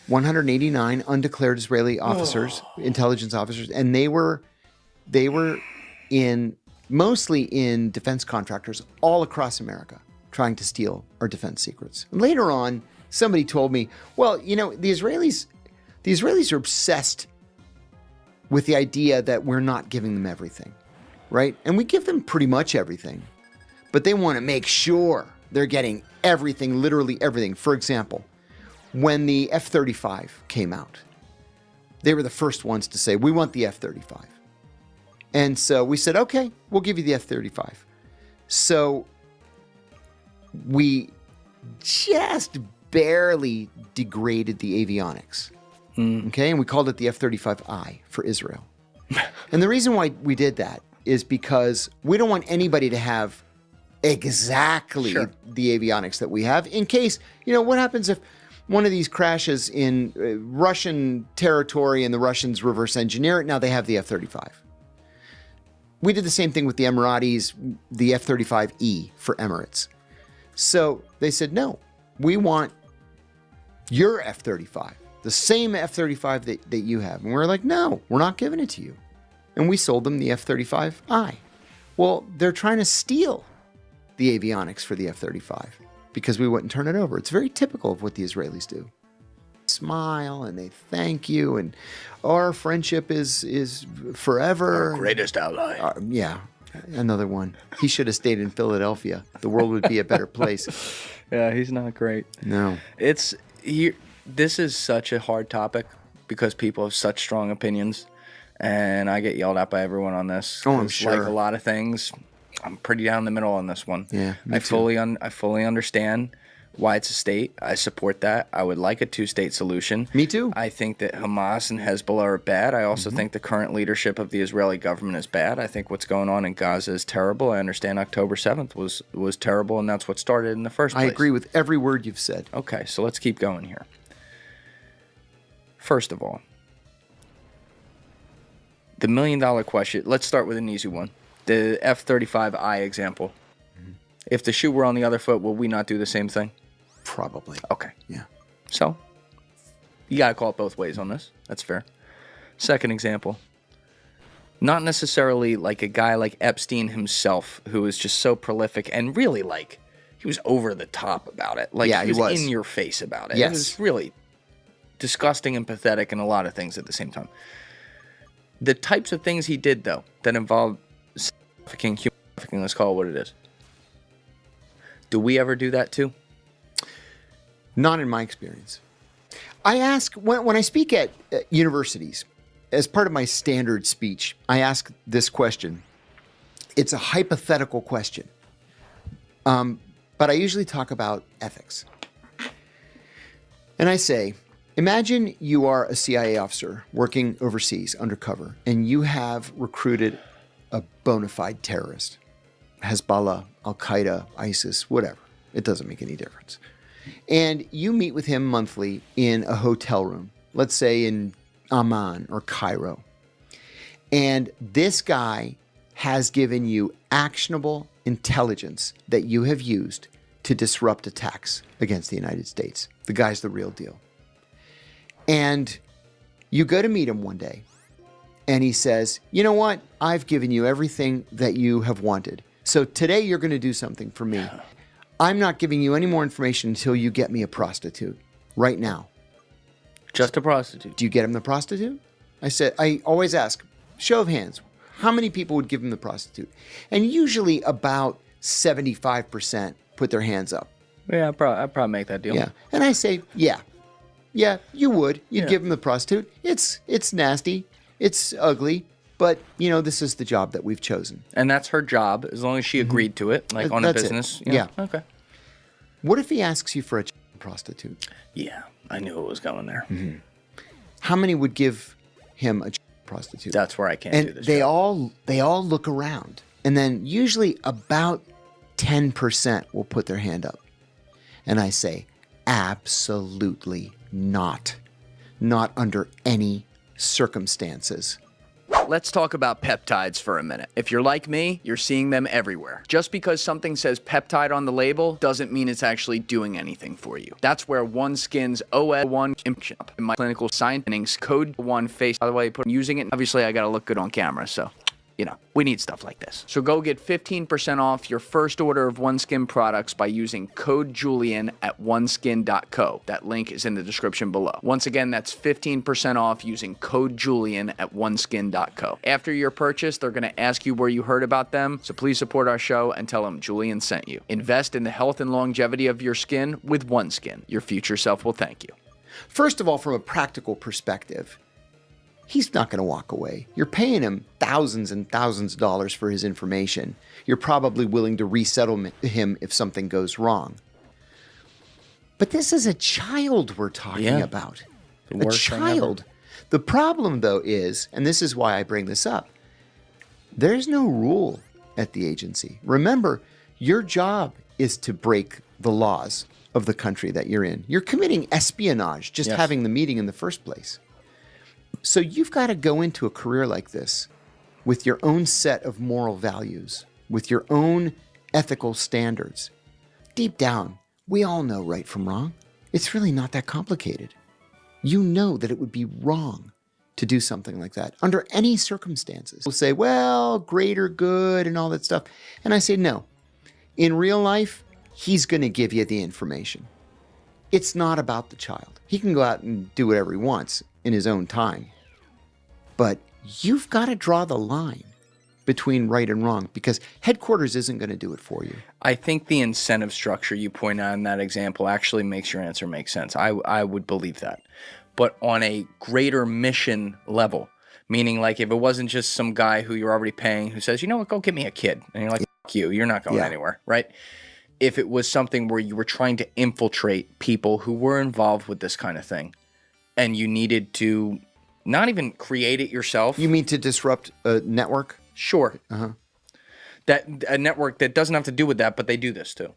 189 undeclared Israeli officers, intelligence officers, and they were mostly in defense contractors all across America trying to steal our defense secrets. And later on, somebody told me, well, the Israelis are obsessed with the idea that we're not giving them everything, right? And we give them pretty much everything, but they want to make sure they're getting everything, literally everything. For example, when the F-35 came out, they were the first ones to say, we want the F-35. And so we said, okay, we'll give you the F-35. So we just barely degraded the avionics. Okay, and we called it the F-35I for Israel. And the reason why we did that is because we don't want anybody to have exactly the avionics that we have in case, what happens if one of these crashes in Russian territory and the Russians reverse engineer it? Now they have the F-35. We did the same thing with the Emiratis, the F-35E for Emirates. So they said, no, we want your F-35. The same F-35 that you have. And we're like, no, we're not giving it to you. And we sold them the F-35I. Well, they're trying to steal the avionics for the F-35 because we wouldn't turn it over. It's very typical of what the Israelis do. Smile and they thank you, and our friendship is forever. Our greatest ally. Yeah, another one. He should have stayed in Philadelphia. The world would be a better place. Yeah, he's not great. No. This is such a hard topic because people have such strong opinions, and I get yelled at by everyone on this. Oh, I'm sure. Like a lot of things, I'm pretty down the middle on this one. Yeah, I fully understand why it's a state. I support that. I would like a two-state solution. Me too. I think that Hamas and Hezbollah are bad. I also think the current leadership of the Israeli government is bad. I think what's going on in Gaza is terrible. I understand October 7th was terrible, and that's what started in the first place. I agree with every word you've said. Okay, so let's keep going here. First of all, the $1 million question, let's start with an easy one. The F-35I example. If the shoe were on the other foot, will we not do the same thing? Probably. Okay. Yeah. So, you got to call it both ways on this. That's fair. Second example. Not necessarily like a guy like Epstein himself, who is just so prolific and really he was over the top about it. Like, yeah, he was in your face about it. Yes. It was really disgusting and pathetic and a lot of things at the same time. The types of things he did, though, that involved trafficking, human trafficking, let's call it what it is. Do we ever do that too? Not in my experience. I ask, when I speak at universities, as part of my standard speech, I ask this question. It's a hypothetical question. But I usually talk about ethics. And I say, imagine you are a CIA officer working overseas undercover, and you have recruited a bona fide terrorist. Hezbollah, Al-Qaeda, ISIS, whatever. It doesn't make any difference. And you meet with him monthly in a hotel room, let's say in Amman or Cairo. And this guy has given you actionable intelligence that you have used to disrupt attacks against the United States. The guy's the real deal. And you go to meet him one day, and he says, you know what? I've given you everything that you have wanted. So today you're going to do something for me. I'm not giving you any more information until you get me a prostitute right now. Just a prostitute. Do you get him the prostitute? I said, I always ask, show of hands, how many people would give him the prostitute? And usually about 75% put their hands up. Yeah, I'd probably make that deal. Yeah. And I say, yeah, you would. You'd give him the prostitute. It's nasty. It's ugly. But, this is the job that we've chosen. And that's her job, as long as she agreed to it, like on a That's it. business. Yeah. Okay. What if he asks you for a prostitute? Yeah, I knew it was going there. How many would give him a prostitute? That's where I can't do And this. they job. all look around. And then usually about 10% will put their hand up. And I say, absolutely not. Not under any circumstances. Let's talk about peptides for a minute. If you're like me, you're seeing them everywhere. Just because something says peptide on the label doesn't mean it's actually doing anything for you. That's where OneSkin's OS1 in my clinical science code 1 face. By the way, using it, obviously I gotta look good on camera, so we need stuff like this. So go get 15% off your first order of OneSkin products by using code Julian at oneskin.co. That link is in the description below. Once again, that's 15% off using code Julian at oneskin.co. After your purchase, they're gonna ask you where you heard about them, so please support our show and tell them Julian sent you. Invest in the health and longevity of your skin with OneSkin. Your future self will thank you. First of all, from a practical perspective, he's not going to walk away. You're paying him thousands and thousands of dollars for his information. You're probably willing to resettle him if something goes wrong. But this is a child we're talking about. A child. The problem, though, is, and this is why I bring this up, there's no rule at the agency. Remember, your job is to break the laws of the country that you're in. You're committing espionage just having the meeting in the first place. So you've got to go into a career like this with your own set of moral values, with your own ethical standards. Deep down, we all know right from wrong. It's really not that complicated. You know that it would be wrong to do something like that under any circumstances. We'll say, well, greater good and all that stuff. And I say, no. In real life, he's going to give you the information. It's not about the child. He can go out and do whatever he wants in his own time. But you've got to draw the line between right and wrong because headquarters isn't going to do it for you. I think the incentive structure you point out in that example actually makes your answer make sense. I would believe that. But on a greater mission level, meaning like if it wasn't just some guy who you're already paying who says, you know what, go get me a kid. And you're like, fuck you, you're not going anywhere, right? If it was something where you were trying to infiltrate people who were involved with this kind of thing and you needed to not even create it yourself. You mean to disrupt a network? Sure. That a network that doesn't have to do with that, but they do this too.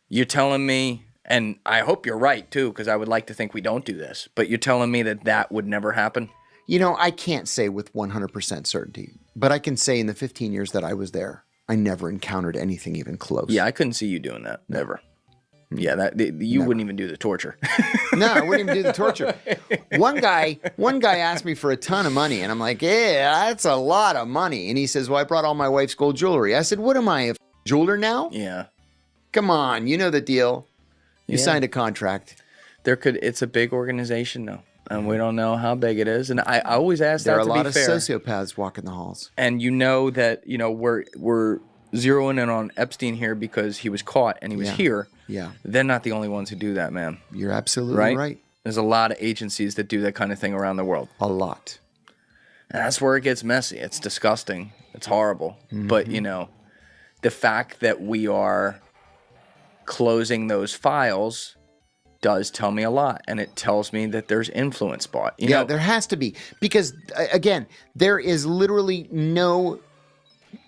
You're telling me, and I hope you're right too, because I would like to think we don't do this, but you're telling me that that would never happen? You know, I can't say with 100% certainty, but I can say in the 15 years that I was there, I never encountered anything even close. Yeah, I couldn't see you doing that. Never. Yeah, you wouldn't even do the torture. No, I wouldn't even do the torture. One guy asked me for a ton of money, and I'm like, yeah, that's a lot of money. And he says, well, I brought all my wife's gold jewelry. I said, what am I, a jeweler now? Yeah. Come on, you know the deal. You signed a contract. It's a big organization though, and we don't know how big it is. And I always ask There that are a to lot be of fair. sociopaths walking the halls. And you know that, we're zeroing in on Epstein here because he was caught and he was here. Yeah. They're not the only ones who do that, man. You're absolutely right. There's a lot of agencies that do that kind of thing around the world. A lot. And that's where it gets messy. It's disgusting. It's horrible. But, the fact that we are closing those files does tell me a lot. And it tells me that there's influence bought. You know, there has to be. Because, again, there is literally no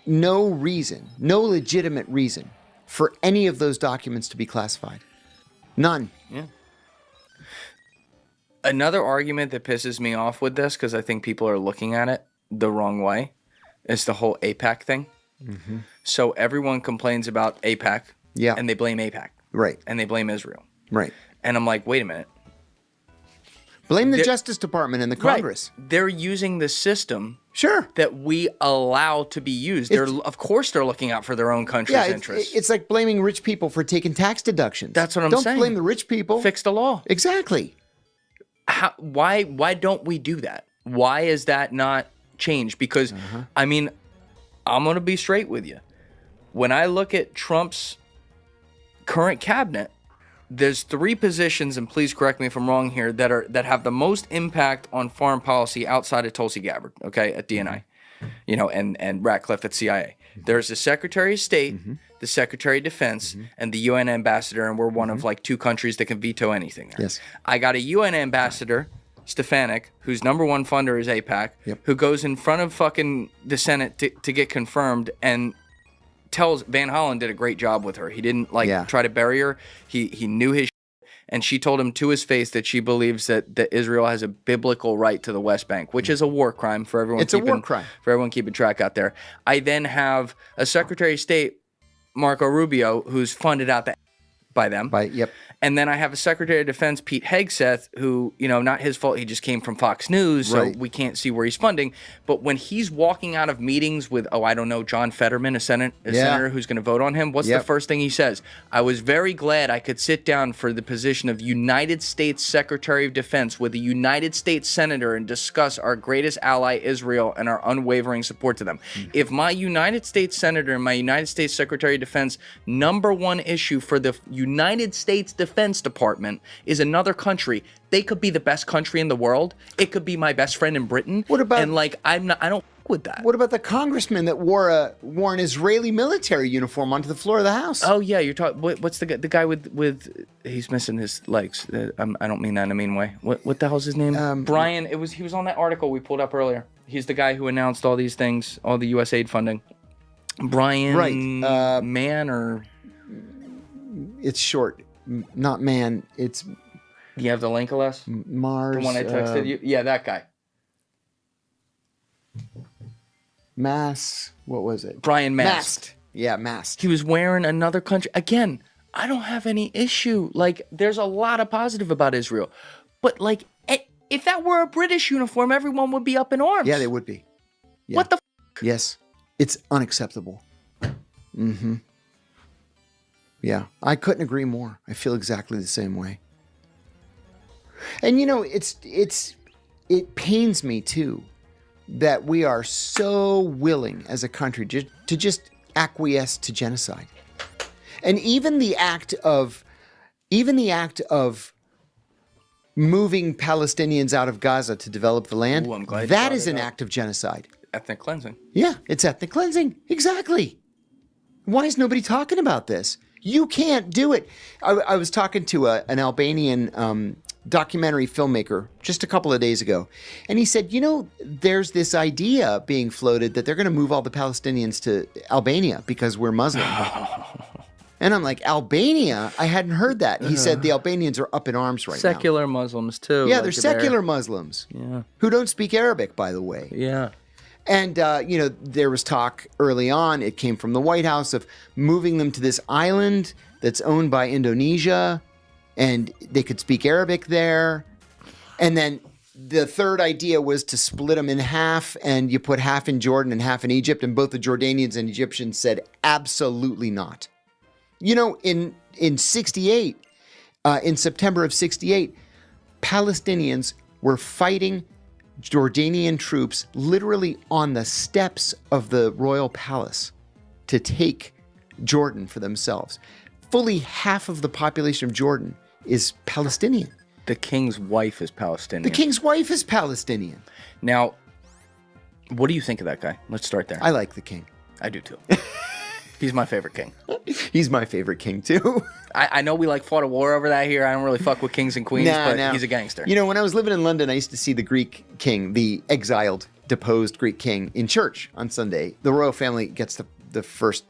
reason, no legitimate reason for any of those documents to be classified. None. Yeah. Another argument that pisses me off with this, because I think people are looking at it the wrong way, is the whole AIPAC thing. So everyone complains about AIPAC, and they blame AIPAC. Right. And they blame Israel. Right. And I'm like, wait a minute. Blame the Justice Department and the Congress. Right. They're using the system Sure. that we allow to be used. Of course they're looking out for their own country's interests. It's like blaming rich people for taking tax deductions. That's what I'm saying. Don't blame the rich people. Fix the law. Exactly. Why don't we do that? Why is that not changed? Because, I mean, I'm going to be straight with you. When I look at Trump's current cabinet, there's 3 positions, and please correct me if I'm wrong here, that have the most impact on foreign policy outside of Tulsi Gabbard, okay, at DNI, you know, and Ratcliffe at CIA. There's the Secretary of State, the Secretary of Defense, and the UN ambassador, and we're one of like 2 countries that can veto anything there. Yes. I got a UN ambassador, Stefanik, whose #1 funder is AIPAC, who goes in front of fucking the Senate to get confirmed and tells Van Hollen did a great job with her. He didn't try to bury her. He knew his shit, and she told him to his face that she believes that Israel has a biblical right to the West Bank, which is a war crime for everyone. It's a war crime for everyone keeping track out there. I then have a Secretary of State, Marco Rubio, who's funded out by them. And then I have a Secretary of Defense, Pete Hegseth, who, you know, not his fault. He just came from Fox News, so we can't see where he's funding. But when he's walking out of meetings with, I don't know, John Fetterman, a senator who's going to vote on him, what's the first thing he says? I was very glad I could sit down for the position of United States Secretary of Defense with a United States Senator and discuss our greatest ally, Israel, and our unwavering support to them. If my United States Senator and my United States Secretary of Defense #1 issue for the United States Defense Department is another country, they could be the best country in the world. It could be my best friend in Britain. What about? And like, I don't f- with that. What about the congressman that wore an Israeli military uniform onto the floor of the House? Oh yeah, you're talking. What's the guy with? He's missing his legs. I don't mean that in a mean way. What the hell's his name? Brian. He was on that article we pulled up earlier. He's the guy who announced all these things, all the U.S. aid funding. Brian. Right. Man or. It's short. Not man. It's. Do you have the link, Alas? Mars. The one I texted you? Yeah, that guy. What was it? Brian Mast. Yeah, Mast. He was wearing another country. Again, I don't have any issue. Like, there's a lot of positive about Israel. But, like, if that were a British uniform, everyone would be up in arms. Yeah, they would be. Yeah. What the f***? Yes. It's unacceptable. Yeah, I couldn't agree more. I feel exactly the same way. And you know, it pains me too that we are so willing as a country to just acquiesce to genocide. And even the act of moving Palestinians out of Gaza to develop the land, Ooh, I'm glad that is an act of genocide. Ethnic cleansing. Yeah, it's ethnic cleansing. Exactly. Why is nobody talking about this? You can't do it. I was talking to an Albanian documentary filmmaker just a couple of days ago, and he said, you know, there's this idea being floated that they're going to move all the Palestinians to Albania because we're Muslim. And I'm like, Albania? I hadn't heard that. He said the Albanians are up in arms right now. Secular Muslims, too. Yeah, like they're secular Muslims. Yeah. Who don't speak Arabic, by the way. Yeah. And, you know, there was talk early on, it came from the White House, of moving them to this island that's owned by Indonesia, and they could speak Arabic there. And then the third idea was to split them in half, and you put half in Jordan and half in Egypt, and both the Jordanians and Egyptians said, absolutely not. You know, in 68, in September of 68, Palestinians were fighting Jordanian troops literally on the steps of the royal palace to take Jordan for themselves. Fully half of the population of Jordan is Palestinian. The king's wife is Palestinian. The king's wife is Palestinian. Now, what do you think of that guy? Let's start there. I like the king. I do too. He's my favorite king. He's my favorite king too. I know we like fought a war over that here. I don't really fuck with kings and queens, but he's a gangster. You know, when I was living in London, I used to see the Greek king, the exiled, deposed Greek king, in church on Sunday. The royal family gets the first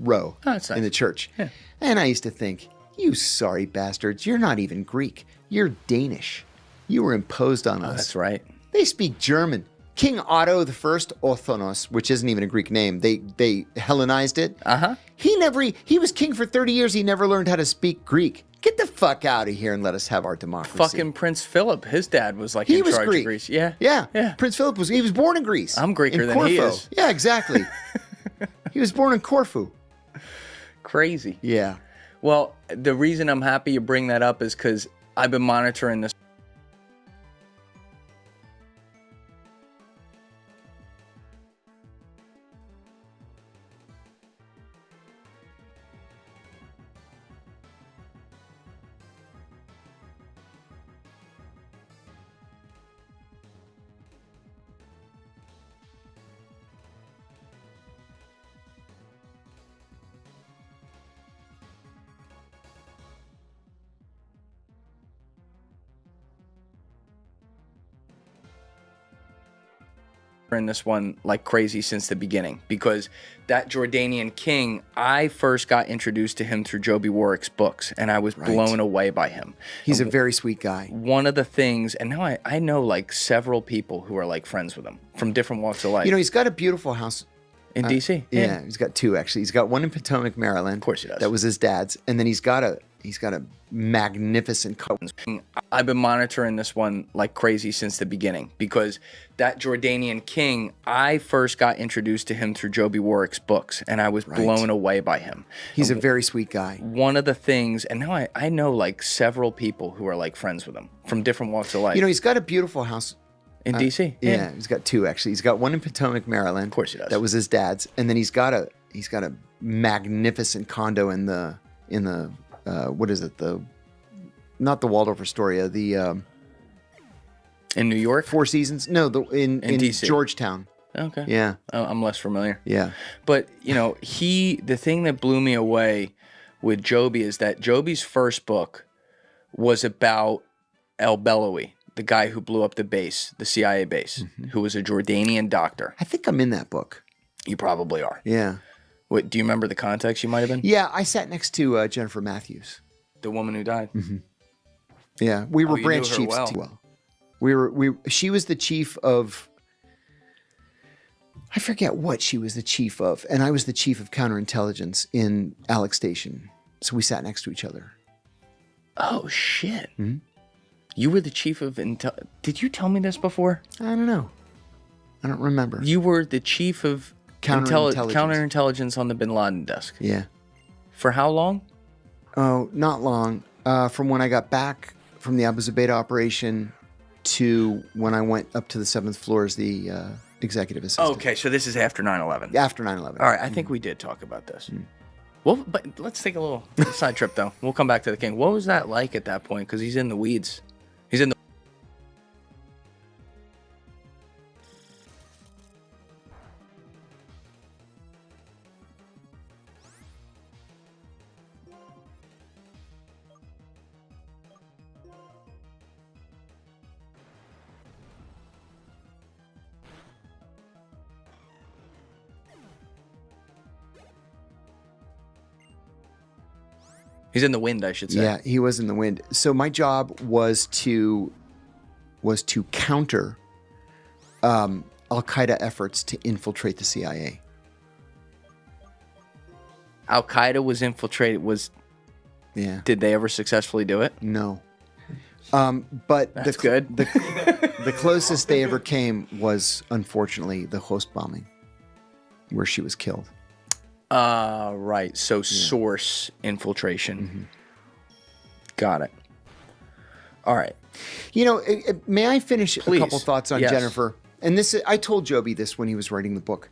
row that's nice. In the church. Yeah. And I used to think, you sorry bastards, you're not even Greek. You're Danish. You were imposed on us. That's right. They speak German. King Otto I, Othonos, which isn't even a Greek name, they Hellenized it. He was king for 30 years. He never learned how to speak Greek. Get the fuck out of here and let us have our democracy. Fucking Prince Philip, his dad was like in charge of Greece. Yeah. Prince Philip was born in Greece. I'm Greeker than Corfu. he is. Yeah, exactly. He was born in Corfu. Crazy. Yeah. Well, the reason I'm happy you bring that up is because I've been monitoring this in this one like crazy since the beginning, because that Jordanian king, I first got introduced to him through Joby Warwick's books, and I was blown away by him. He's a very sweet guy. One of the things, and now I know like several people who are like friends with him from different walks of life. You know, he's got a beautiful house in DC. Yeah, he's got two actually. He's got one in Potomac, Maryland. Of course he does. That was his dad's, and then he's got a magnificent. I've been monitoring this one like crazy since the beginning, because that Jordanian king, I first got introduced to him through Joby Warwick's books, and I was blown away by him. He's a very sweet guy. One of the things, and now I know like several people who are like friends with him from different walks of life. You know, he's got a beautiful house in DC. Yeah, he's got two actually. He's got one in Potomac, Maryland. Of course he does. That was his dad's, and then he's got a magnificent condo in the what is it, not the Waldorf Astoria, in New York? Four Seasons? No, in DC. Georgetown. Okay. Yeah. I'm less familiar. Yeah. But, you know, the thing that blew me away with Joby is that Joby's first book was about al-Belawi, the guy who blew up the base, the CIA base, who was a Jordanian doctor. I think I'm in that book. You probably are. Yeah. What, do you remember the context you might have been? Yeah, I sat next to Jennifer Matthews. The woman who died? Yeah, we were you branch knew her chiefs well. too. She was the chief of, I forget what she was the chief of, and I was the chief of counterintelligence in Alex Station. So we sat next to each other. Oh, shit. You were the chief of Did you tell me this before? I don't know. I don't remember. You were the chief of counterintelligence on the Bin Laden desk. Yeah. For how long? Oh, not long. From when I got back from the Abu Zubaydah operation to when I went up to the 7th floor as the executive assistant. Okay, so this is after 9/11. After 9/11. All right, I think we did talk about this. Well, but let's take a little side trip, though. We'll come back to the king. What was that like at that point? Because he's in the weeds. He's in the... He's in the wind, I should say. Yeah, he was in the wind. So my job was to counter Al-Qaeda efforts to infiltrate the CIA. Al-Qaeda was infiltrated. Yeah. Did they ever successfully do it? No. But That's good. The closest they ever came was, unfortunately, the host bombing, where she was killed. Right. So source infiltration. Got it. All right. You know, may I finish Please. a couple thoughts on Jennifer? And I told Joby this when he was writing the book.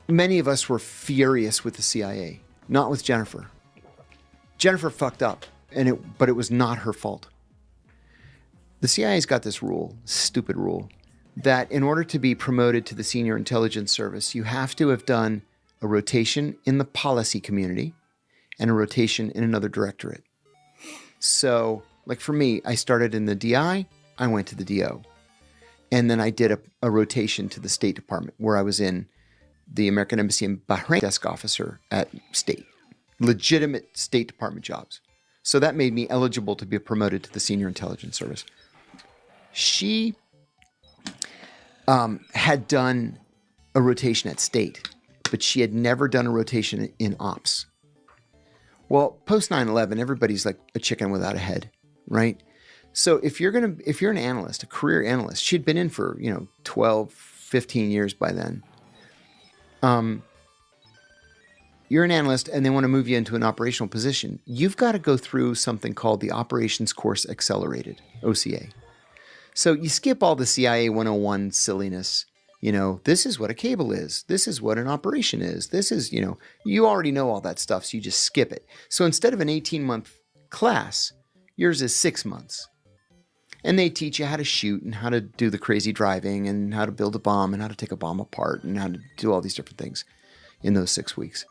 Many of us were furious with the CIA, not with Jennifer. Jennifer fucked up, but it was not her fault. The CIA's got this rule, stupid rule, that in order to be promoted to the senior intelligence service, you have to have done a rotation in the policy community and a rotation in another directorate. So, like for me, I started in the DI, I went to the DO. And then I did a rotation to the State Department, where I was in the American Embassy in Bahrain desk officer at State. Legitimate State Department jobs. So that made me eligible to be promoted to the senior intelligence service. She had done a rotation at State, but she had never done a rotation in ops. Well, post 9/11, everybody's like a chicken without a head, right? So if you're an analyst, a career analyst, she'd been in for, 12, 15 years by then. You're an analyst and they want to move you into an operational position. You've got to go through something called the Operations Course Accelerated, OCA. So you skip all the CIA 101 silliness. This is what a cable is. This is what an operation is. This is, you already know all that stuff, so you just skip it. So instead of an 18-month class, yours is 6 months. And they teach you how to shoot and how to do the crazy driving and how to build a bomb and how to take a bomb apart and how to do all these different things in those 6 weeks.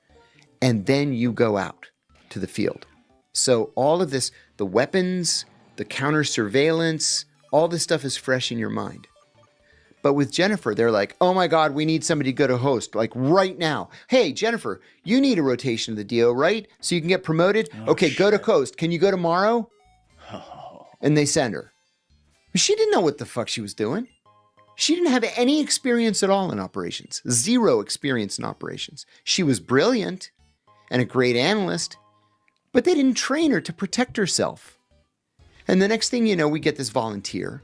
And then you go out to the field. So all of this, the weapons, the counter surveillance, all this stuff is fresh in your mind. But with Jennifer, they're like, oh my God, we need somebody to go to host, like right now. Hey, Jennifer, you need a rotation of the DO, right? So you can get promoted? Okay, go to host. Can you go tomorrow? And they send her. But she didn't know what the fuck she was doing. She didn't have any experience at all in operations. 0 experience in operations. She was brilliant and a great analyst, but they didn't train her to protect herself. And the next thing you know, we get this volunteer,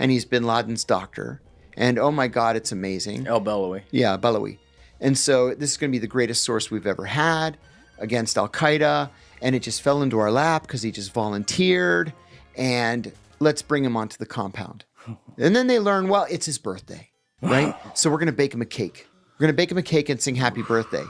and he's bin Laden's doctor. And oh my God, it's amazing. El Beloui. Yeah, Beloui. And so this is going to be the greatest source we've ever had against Al-Qaeda. And it just fell into our lap because he just volunteered. And let's bring him onto the compound. And then they learn, well, it's his birthday, right? So we're going to bake him a cake. We're going to bake him a cake and sing happy birthday.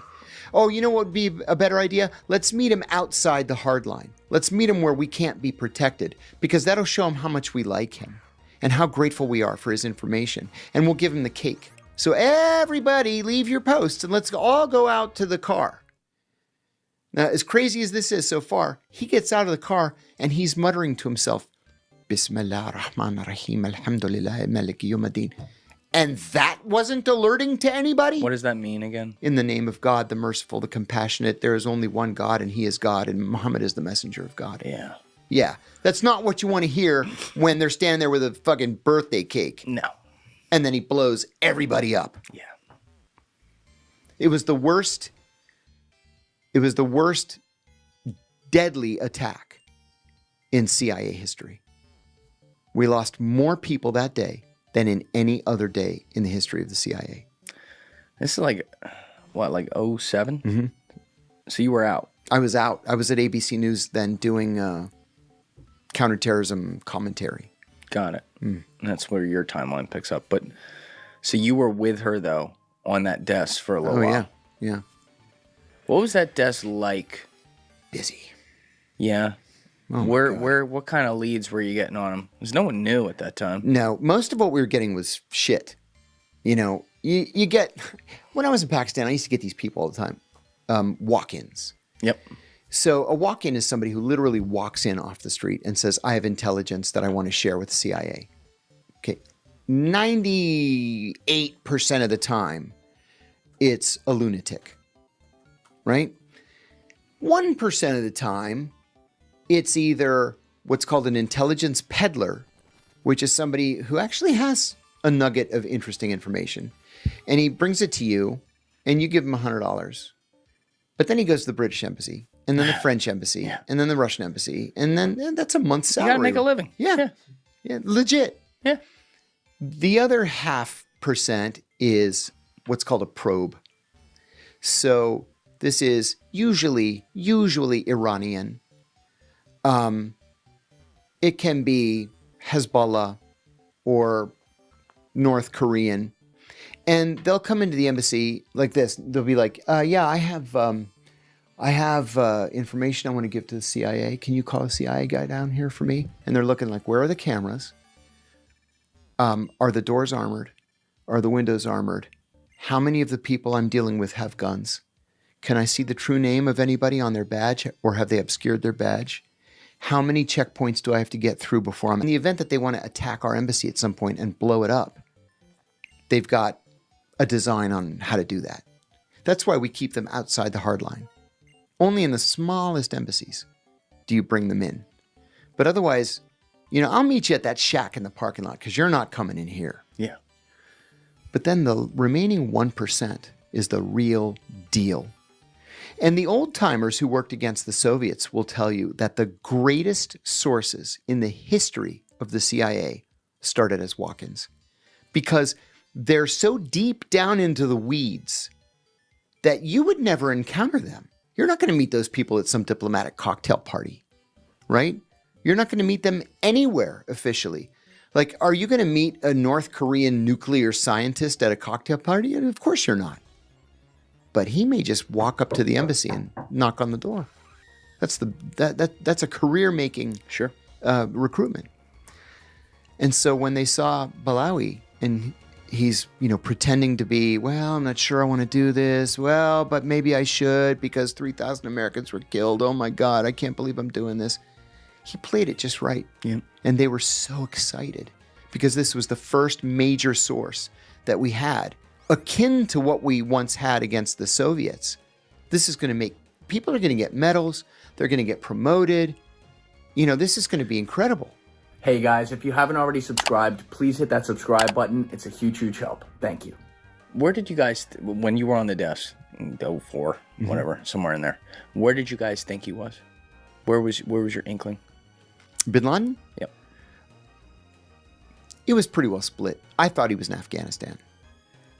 Oh, you know what would be a better idea? Let's meet him outside the hard line. Let's meet him where we can't be protected, because that'll show him how much we like him and how grateful we are for his information. And we'll give him the cake. So everybody leave your posts and let's all go out to the car. Now, as crazy as this is so far, he gets out of the car and he's muttering to himself, Bismillah ar-Rahman ar-Rahim, alhamdulillah, maliki yawmiddin. And that wasn't alerting to anybody? What does that mean again? In the name of God, the merciful, the compassionate, there is only one God and he is God and Muhammad is the messenger of God. Yeah. Yeah. That's not what you want to hear when they're standing there with a fucking birthday cake. No. And then he blows everybody up. Yeah. It was the worst deadly attack in CIA history. We lost more people that day than in any other day in the history of the CIA. This is like, what, like 07? Mm-hmm. So you were out. I was out. I was at ABC News then doing counterterrorism commentary. Got it. That's where your timeline picks up. But so you were with her, though, on that desk for a little while. Yeah. Yeah. What was that desk like? Busy. Yeah. Oh What kind of leads were you getting on them? Because no one knew at that time. No, most of what we were getting was shit. You know, you get, when I was in Pakistan, I used to get these people all the time, walk-ins. Yep. So a walk-in is somebody who literally walks in off the street and says, I have intelligence that I want to share with the CIA. Okay. 98% of the time, it's a lunatic, right? 1% of the time, it's either what's called an intelligence peddler, which is somebody who actually has a nugget of interesting information. And he brings it to you, and you give him $100. But then he goes to the British embassy, and then the French embassy, and then the Russian embassy, and then that's a month's salary. You gotta make a living. Yeah. Yeah, legit. Yeah. The other 0.5% is what's called a probe. So this is usually Iranian. It can be Hezbollah or North Korean. And they'll come into the embassy like this. They'll be like, yeah, I have information I want to give to the CIA. Can you call a CIA guy down here for me? And they're looking like, where are the cameras? Are the doors armored? Are the windows armored? How many of the people I'm dealing with have guns? Can I see the true name of anybody on their badge, or have they obscured their badge? How many checkpoints do I have to get through before I'm in the event that they want to attack our embassy at some point and blow it up? They've got a design on how to do that. That's why we keep them outside the hard line. Only in the smallest embassies do you bring them in. But otherwise, you know, I'll meet you at that shack in the parking lot because you're not coming in here. Yeah. But then the remaining 1% is the real deal. And the old timers who worked against the Soviets will tell you that the greatest sources in the history of the CIA started as walk-ins, because they're so deep down into the weeds that you would never encounter them. You're not going to meet those people at some diplomatic cocktail party, right? You're not going to meet them anywhere officially. Like, are you going to meet a North Korean nuclear scientist at a cocktail party? And of course you're not. But he may just walk up to the embassy and knock on the door. That's a career-making recruitment. And so when they saw Beloui and he's, you know, pretending to be, well, I'm not sure I want to do this. Well, but maybe I should because 3,000 Americans were killed. Oh my God, I can't believe I'm doing this. He played it just right. Yeah. And they were so excited because this was the first major source that we had, akin to what we once had against the Soviets. This is going to make, people are going to get medals. They're going to get promoted. This is going to be incredible. Hey guys, if you haven't already subscribed, please hit that subscribe button. It's a huge, huge help. Thank you. Where did you guys, when you were on the desk, 04, whatever, somewhere in there, where did you guys think he was? Where was your inkling? Bin Laden? Yep. It was pretty well split. I thought he was in Afghanistan.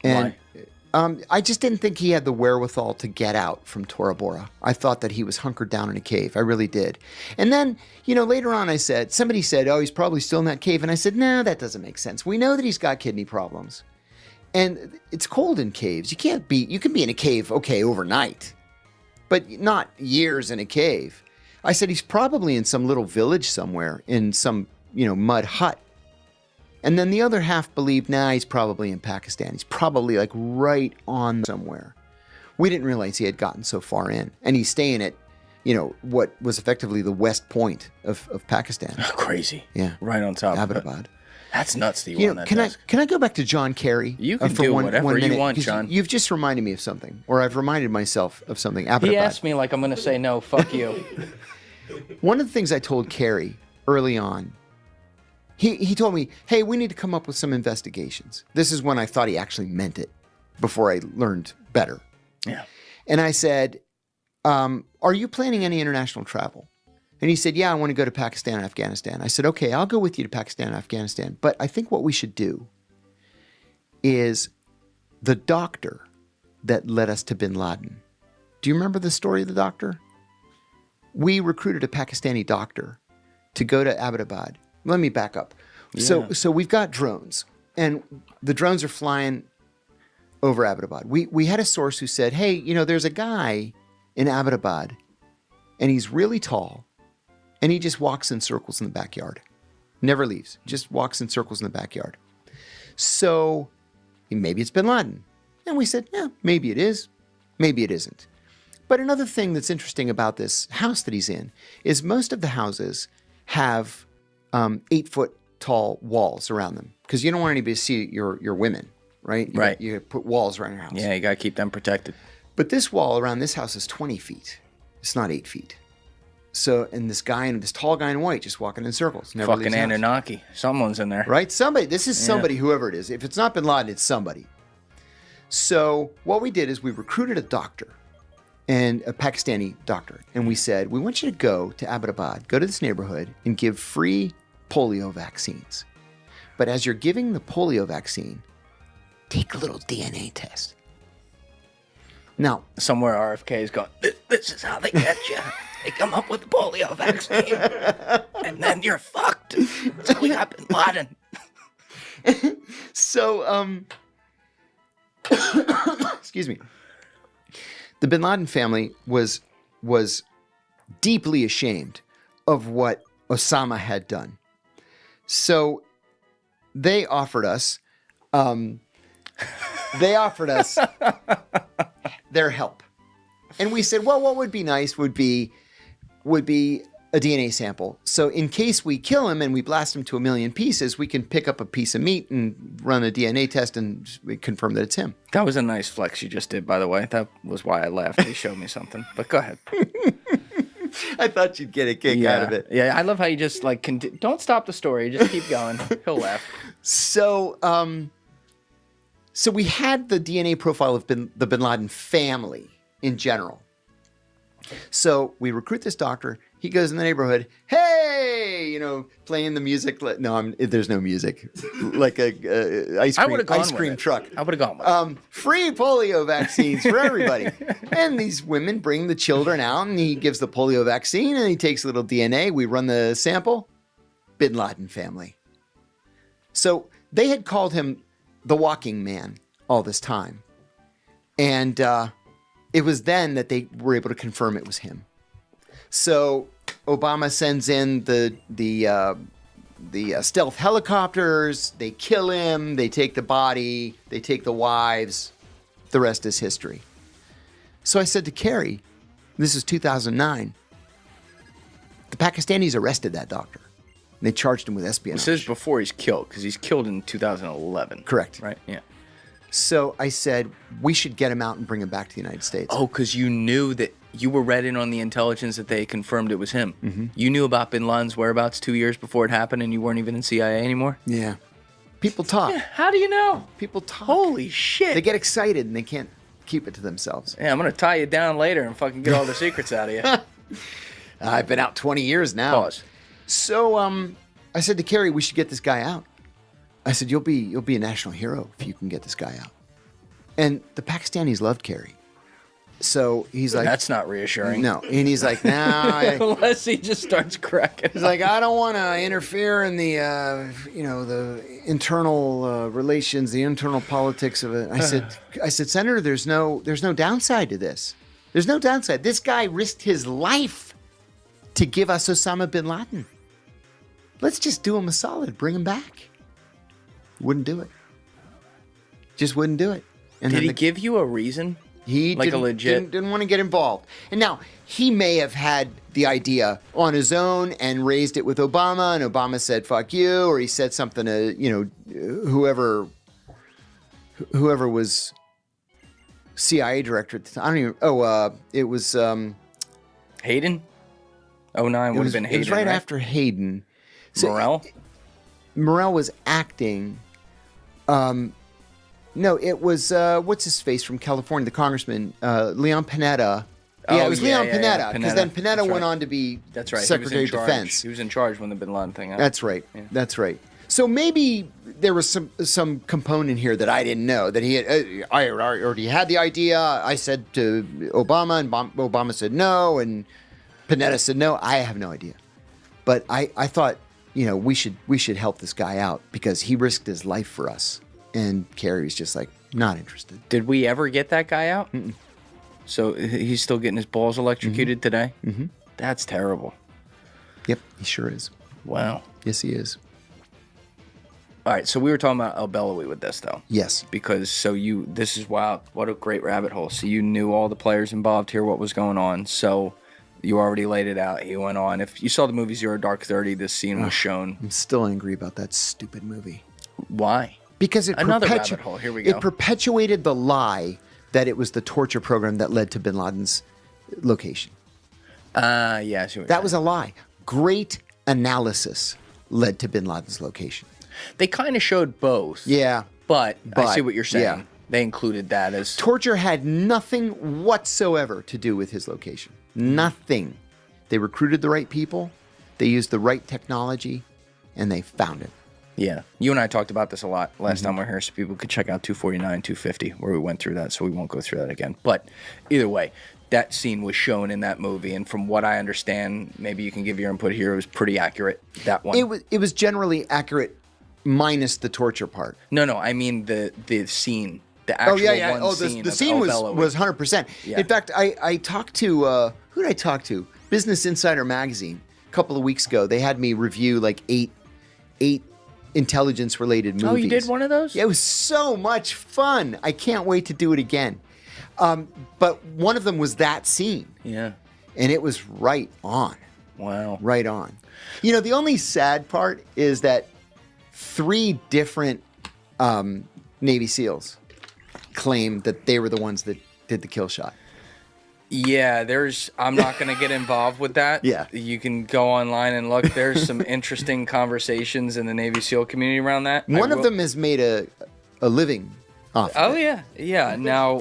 And Why? I just didn't think he had the wherewithal to get out from Tora Bora. I thought that he was hunkered down in a cave. I really did. And then, later on somebody said, oh, he's probably still in that cave. And I said, no, that doesn't make sense. We know that he's got kidney problems. And it's cold in caves. You can be in a cave, okay, overnight, but not years in a cave. I said, he's probably in some little village somewhere in some, mud hut. And then the other half believed, he's probably in Pakistan. He's probably like right on somewhere. We didn't realize he had gotten so far in. And he's staying at, what was effectively the west point of Pakistan. Oh, crazy. Yeah. Right on top of it. Abbottabad. That's nuts that you were on that desk. Can I go back to John Kerry? You can for do one whatever you minute? want, 'Cause John. You've just reminded me of something, or I've reminded myself of something. Abbottabad. He asked me like I'm going to say no, fuck you. One of the things I told Kerry early on, he told me, hey, we need to come up with some investigations. This is when I thought he actually meant it, before I learned better. Yeah. And I said, are you planning any international travel? And he said, yeah, I want to go to Pakistan and Afghanistan. I said, okay, I'll go with you to Pakistan and Afghanistan. But I think what we should do is the doctor that led us to bin Laden. Do you remember the story of the doctor? We recruited a Pakistani doctor to go to Abbottabad. Let me back up. Yeah. So we've got drones, and the drones are flying over Abbottabad. We had a source who said, hey, there's a guy in Abbottabad, and he's really tall, and he just walks in circles in the backyard. Never leaves. Just walks in circles in the backyard. So maybe it's bin Laden. And we said, yeah, maybe it is. Maybe it isn't. But another thing that's interesting about this house that he's in is most of the houses have 8-foot tall walls around them, because you don't want anybody to see your women, right? Right. You put walls around your house. Yeah, you got to keep them protected. But this wall around this house is 20 feet. It's not 8 feet. So, and this tall guy in white just walking in circles. Never Fucking leaves the house. Anunnaki. Someone's in there. Right? This is somebody, whoever it is. If it's not bin Laden, it's somebody. So what we did is we recruited a doctor, and a Pakistani doctor. And we said, we want you to go to Abbottabad, go to this neighborhood and give free polio vaccines. But as you're giving the polio vaccine, take a little DNA test. Now, Somewhere RFK's going, this is how they get you. They come up with the polio vaccine. And then you're fucked. So we got bin Laden. so, excuse me. The bin Laden family was deeply ashamed of what Osama had done. So they offered us their help. And we said, well, what would be nice would be a DNA sample. So in case we kill him and we blast him to 1 million pieces, we can pick up a piece of meat and run a DNA test and we confirm that it's him. That was a nice flex you just did, by the way. That was why I laughed. You showed me something. But go ahead. I thought you'd get a kick out of it. Yeah, I love how you just don't stop the story. Just keep going. He'll laugh. So we had the DNA profile of the bin Laden family in general. So we recruit this doctor. He goes in the neighborhood. Hey, playing the music. No, there's no music. Like a ice cream truck. I would have gone with it. Free polio vaccines for everybody. And these women bring the children out, and he gives the polio vaccine, and he takes a little DNA. We run the sample. Bin Laden family. So they had called him the walking man all this time. And it was then that they were able to confirm it was him. So Obama sends in the stealth helicopters. They kill him. They take the body. They take the wives. The rest is history. So I said to Kerry, this is 2009. The Pakistanis arrested that doctor. They charged him with espionage. This is before he's killed, because he's killed in 2011. Correct. Right? Yeah. So I said, we should get him out and bring him back to the United States. Oh, because you knew that you were read in on the intelligence that they confirmed it was him. Mm-hmm. You knew about bin Laden's whereabouts 2 years before it happened, and you weren't even in CIA anymore? Yeah. People talk. Yeah, how do you know? People talk. Holy shit. They get excited and they can't keep it to themselves. Yeah, I'm going to tie you down later and fucking get all the secrets out of you. I've been out 20 years now. Pause. So I said to Carrie, we should get this guy out. I said, you'll be a national hero if you can get this guy out. And the Pakistanis loved Carrie. So he's like, That's not reassuring. no. And he's like, nah. Unless he just starts cracking. He's like, I don't want to interfere in the, the internal relations, the internal politics of it. I said, Senator, there's no downside to this. There's no downside. This guy risked his life to give us Osama bin Laden. Let's just do him a solid. Bring him back. Wouldn't do it. Just wouldn't do it. And Did then he give you a reason? He Like a didn't, legit- didn't want to get involved. And now, he may have had the idea on his own and raised it with Obama, and Obama said, fuck you, or he said something to, whoever was CIA director at the time. I don't even, it was... Hayden? 09 would have been Hayden, It was right after Hayden. So Morrell? Morrell was acting. No, it was what's his face from California, the congressman, Leon Panetta. Yeah, it was Leon Panetta, because then Panetta went on to be Secretary of Defense. He was in charge when the bin Laden thing happened. That's right. Yeah. That's right. So maybe there was some component here that I didn't know, that he had. I already had the idea. I said to Obama, and Obama said no, and Panetta said no. I have no idea, but I thought we should help this guy out because he risked his life for us. And Carrie's just like, not interested. Did we ever get that guy out? Mm-mm. So he's still getting his balls electrocuted today? Mm-hmm. That's terrible. Yep, he sure is. Wow. Yes, he is. All right, so we were talking about El-Beloui with this, though. Yes. Because, this is wild. What a great rabbit hole. So you knew all the players involved here, what was going on. So you already laid it out. He went on. If you saw the movie Zero Dark 30, this scene was shown. I'm still angry about that stupid movie. Why? Because Another rabbit hole. Here we go. It perpetuated the lie that it was the torture program that led to bin Laden's location. Yeah. That was a lie. Great analysis led to bin Laden's location. They kind of showed both. Yeah. But I see what you're saying. Yeah. They included that as... Torture had nothing whatsoever to do with his location. Nothing. They recruited the right people, they used the right technology, and they found it. Yeah. You and I talked about this a lot last time we were here, so people could check out 249, 250, where we went through that, so we won't go through that again. But either way, that scene was shown in that movie, and from what I understand, maybe you can give your input here, it was pretty accurate, that one. It was generally accurate minus the torture part. No, I mean the scene. The actual scene. The scene was 100%. Yeah. In fact, I talked to, who did I talk to? Business Insider Magazine a couple of weeks ago. They had me review like eight intelligence-related movies. Oh, you did one of those? Yeah, it was so much fun. I can't wait to do it again. But one of them was that scene. Yeah. And it was right on. Wow. Right on. The only sad part is that 3 different Navy SEALs claim that they were the ones that did the kill shot. Yeah, I'm not going to get involved with that. Yeah. You can go online and look. There's some interesting conversations in the Navy SEAL community around that. One of them has made a living off of it. Yeah. Yeah. Now,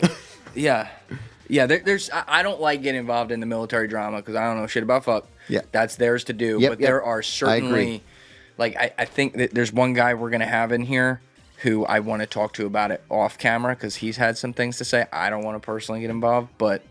yeah. Yeah, I don't like getting involved in the military drama because I don't know shit about fuck. Yeah. That's theirs to do. Yep, but there are I certainly, agree. I think that there's one guy we're going to have in here who I want to talk to about it off camera because he's had some things to say. I don't want to personally get involved, but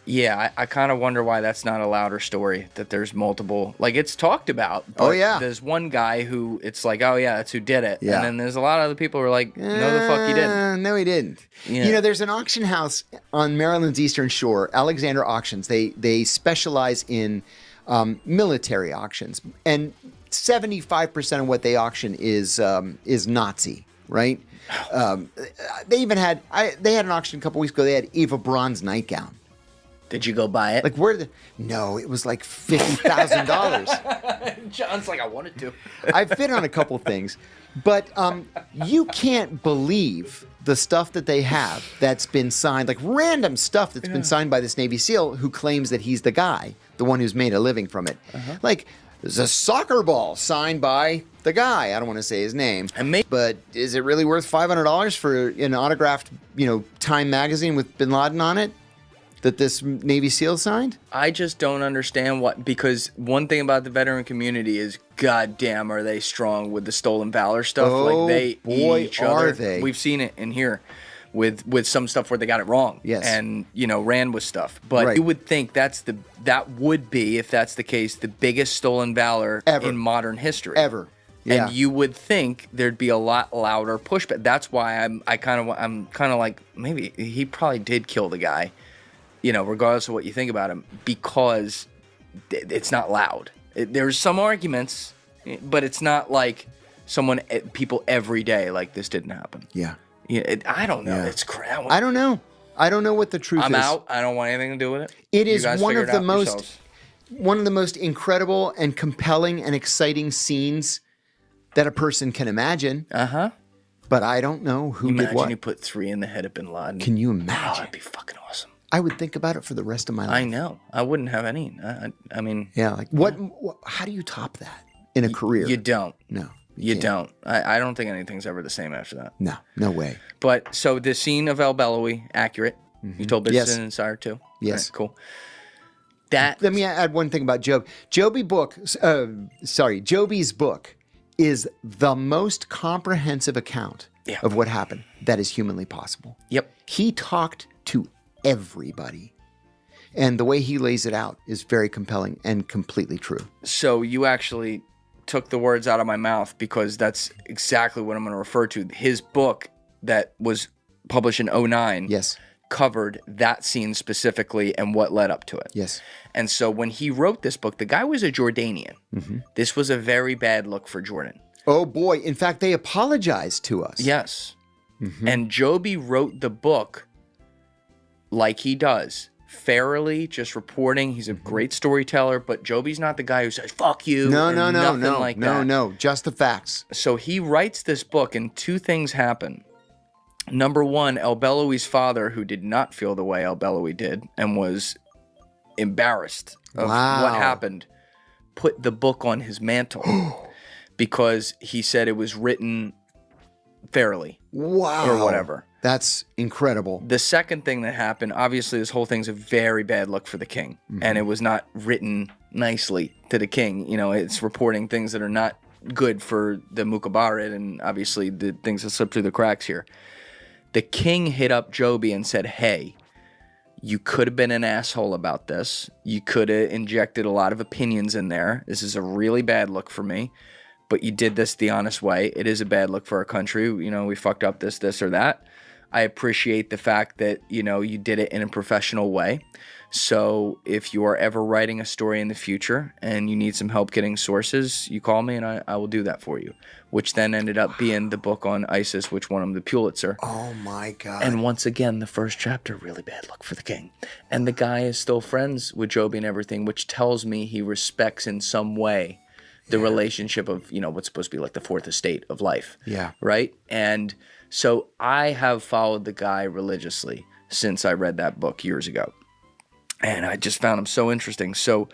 yeah, I kind of wonder why that's not a louder story, that there's multiple, like it's talked about. But there's one guy who it's like, oh yeah, that's who did it. Yeah. And then there's a lot of other people who are like, no, the fuck he didn't. No, he didn't. Yeah. There's an auction house on Maryland's Eastern Shore, Alexander Auctions. They specialize in military auctions, and 75% of what they auction is Nazi, right? They even had an auction a couple weeks ago. They had Eva Braun's nightgown. Did you go buy it? Like, no, it was like $50,000. John's like, I wanted to. I've bid on a couple things, but you can't believe the stuff that they have that's been signed, like random stuff that's been signed by this Navy SEAL who claims that he's the guy, the one who's made a living from it. Like, there's a soccer ball signed by the guy. I don't want to say his name. But is it really worth $500 for an autographed, Time magazine with Bin Laden on it that this Navy SEAL signed? I just don't understand because one thing about the veteran community is, goddamn, are they strong with the stolen valor stuff? Oh, like they boy, eat each other. are they. We've seen it in here with some stuff where they got it wrong. Yes. And, ran with stuff. But you would think that would be, if that's the case, the biggest stolen valor Ever. in modern history. Ever. Yeah. And you would think there'd be a lot louder pushback. That's why I'm kind of like, maybe he probably did kill the guy, regardless of what you think about him, because it's not loud. There's some arguments, but it's not like people every day like this didn't happen. Yeah. I don't know. Yeah. It's crap. I don't know. I don't know what the truth is. I'm out. I don't want anything to do with it. It You is guys one figure of it the out most yourselves. one of the most incredible and compelling and exciting scenes that a person can imagine. Uh-huh. But I don't know who did Imagine what. you put 3 in the head of Bin Laden. Can you Oh, imagine? that'd be fucking awesome. I would think about it for the rest of my life. I know. I wouldn't have any. I mean, Yeah, like what? How do you top that in a career? you don't. No, You can't. don't. I don't think anything's ever the same after that. No, no way. But so the scene of El Beloui, accurate. You told Business Yes. Insider too? Yes. All right, cool. That Let me add one thing about Job. Joby's book is the most comprehensive account Yeah. of what happened that is humanly possible. Yep. He talked to everybody. And the way he lays it out is very compelling and completely true. So you actually took the words out of my mouth, because that's exactly what I'm going to refer to. His book that was published in 2009 Yes. covered that scene specifically and what led up to it. Yes. And so when he wrote this book, the guy was a Jordanian. Mm-hmm. This was a very bad look for Jordan. Oh boy. In fact, they apologized to us. Yes. Mm-hmm. And Joby wrote the book like he does, fairly, just reporting. He's a great storyteller, but Joby's not the guy who says, fuck you. No, or no, no, nothing no, like no, that. no. Just the facts. So he writes this book, and 2 things happen. Number 1, El Beloui's father, who did not feel the way El Beloui did and was embarrassed of Wow. what happened, put the book on his mantle because he said it was written fairly Wow. or whatever. That's incredible. The second thing that happened, obviously this whole thing's a very bad look for the king, and it was not written nicely to the king. It's reporting things that are not good for the Mukabarid, and obviously the things that slip through the cracks here. The king hit up Joby and said, hey, you could have been an asshole about this. You could have injected a lot of opinions in there. This is a really bad look for me, but you did this the honest way. It is a bad look for our country. We fucked up this or that. I appreciate the fact that, you did it in a professional way. So if you are ever writing a story in the future and you need some help getting sources, you call me and I will do that for you, which then ended up being the book on ISIS, which won him the Pulitzer. Oh my God. And once again, the first chapter, really bad look for the king. And the guy is still friends with Joby and everything, which tells me he respects in some way the relationship of, what's supposed to be like the fourth estate of life. Yeah. Right? And so I have followed the guy religiously since I read that book years ago. And I just found him so interesting. So,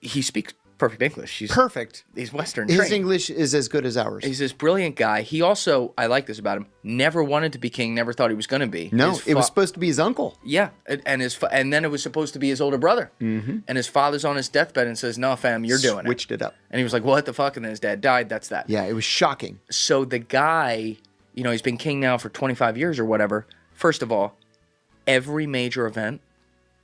he speaks perfect English. Perfect. He's Western His trained. English is as good as ours. He's this brilliant guy. He also, I like this about him, never wanted to be king, never thought he was going to be. No, His it was supposed to be his uncle. Yeah, and then it was supposed to be his older brother. Mm-hmm. And his father's on his deathbed and says, no, fam, you're doing it. Switched it up. And he was like, what the fuck? And then his dad died. That's that. Yeah, it was shocking. So the guy, he's been king now for 25 years or whatever. First of all, every major event,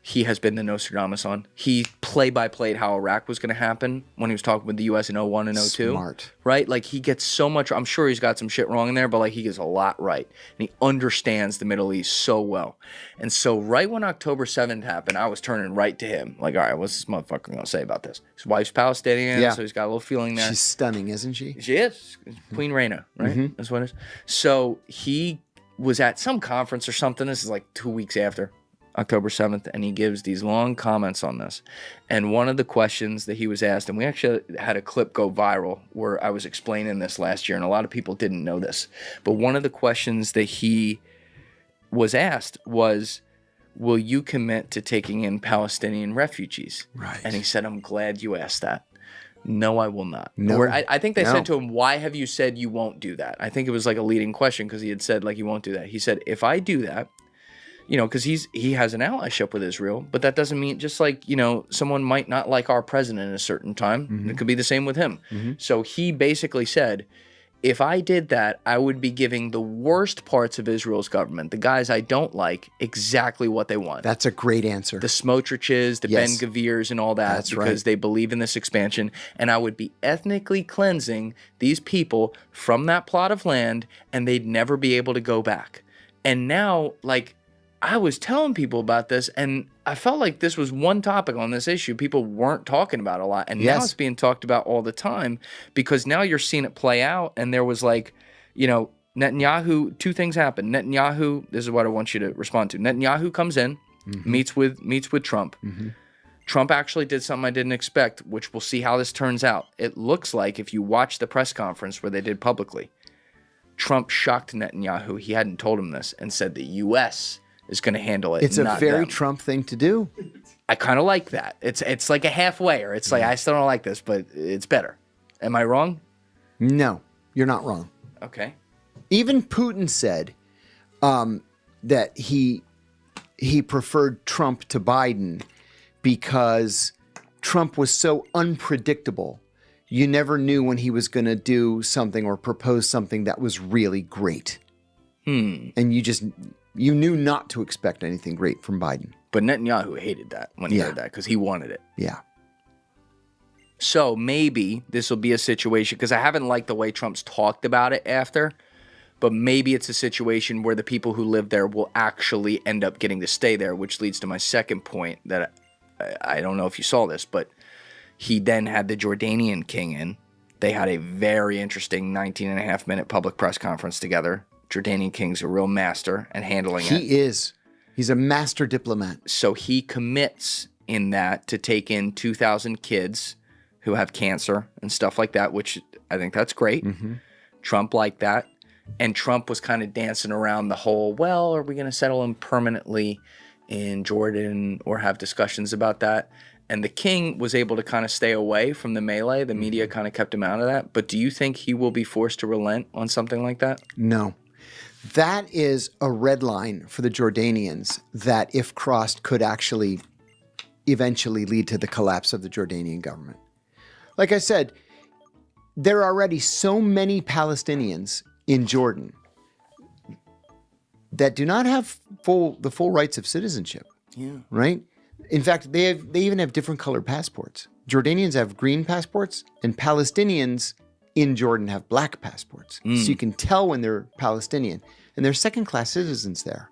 he has been the Nostradamus on. He play-by-played how Iraq was going to happen when he was talking with the U.S. in 01 and 02. Smart. Right? Like, he gets so much... I'm sure he's got some shit wrong in there, but, he gets a lot right. And he understands the Middle East so well. And so right when October 7th happened, I was turning right to him. Like, all right, what's this motherfucker going to say about this? His wife's Palestinian, Yeah. so he's got a little feeling there. She's stunning, isn't she? She is. Queen Reina, right? That's what it is. So he was at some conference or something. This is like 2 weeks after. October 7th, and he gives these long comments on this. And one of the questions that he was asked, and we actually had a clip go viral where I was explaining this last year, and a lot of people didn't know this. But one of the questions that he was asked was, will you commit to taking in Palestinian refugees? Right. And he said, I'm glad you asked that. No, I will not. No. Or I think they No. said to him, why have you said you won't do that? I think it was like a leading question because he had said like, you won't do that. He said, if I do that, you know, because he has an allyship with Israel, but that doesn't mean, just like, you know, someone might not like our president at a certain time. It could be the same with him. So he basically said, if I did that, I would be giving the worst parts of Israel's government, the guys I don't like, exactly what they want. That's a great answer. The Smotriches, the Yes. Ben-Gavirs, and all that, That's because right. they believe in this expansion. And I would be ethnically cleansing these people from that plot of land, and they'd never be able to go back. And now, like, I was telling people about this, and I felt like this was one topic on this issue people weren't talking about a lot. And now Yes. it's being talked about all the time, because now you're seeing it play out. And there was like, you know, Netanyahu, two things happened. Netanyahu, this is what I want you to respond to. Netanyahu comes in, meets with Trump. Trump actually did something I didn't expect, which we'll see how this turns out. It looks like, if you watch the press conference where they did publicly, Trump shocked Netanyahu. He hadn't told him this, and said the U.S. is going to handle it. It's a not very them. Trump thing to do. I kind of like that. It's like a halfwayer. It's like, I still don't like this, but it's better. Am I wrong? No, you're not wrong. Okay. Even Putin said that he preferred Trump to Biden because Trump was so unpredictable. You never knew when he was going to do something or propose something that was really great. And you knew not to expect anything great from Biden. But Netanyahu hated that when he Yeah. heard that, because he wanted it. Yeah. So maybe this will be a situation, because I haven't liked the way Trump's talked about it after, but maybe it's a situation where the people who live there will actually end up getting to stay there, which leads to my second point that I don't know if you saw this, but he then had the Jordanian king in. They had a very interesting 19.5-minute public press conference together. Jordanian king's a real master at handling it. He is. He's a master diplomat. So he commits in that to take in 2,000 kids who have cancer and stuff like that, which I think that's great. Trump liked that. And Trump was kind of dancing around the whole, well, are we going to settle him permanently in Jordan or have discussions about that? And the king was able to kind of stay away from the melee. The media kind of kept him out of that. But do you think he will be forced to relent on something like that? No. That is a red line for the Jordanians that, if crossed, could actually eventually lead to the collapse of the Jordanian government. Like I said, there are already so many Palestinians in Jordan that do not have the full rights of citizenship. Yeah. Right? In fact, they even have different colored passports. Jordanians have green passports, and Palestinians in Jordan have black passports. So you can tell when they're Palestinian. And they're second-class citizens there.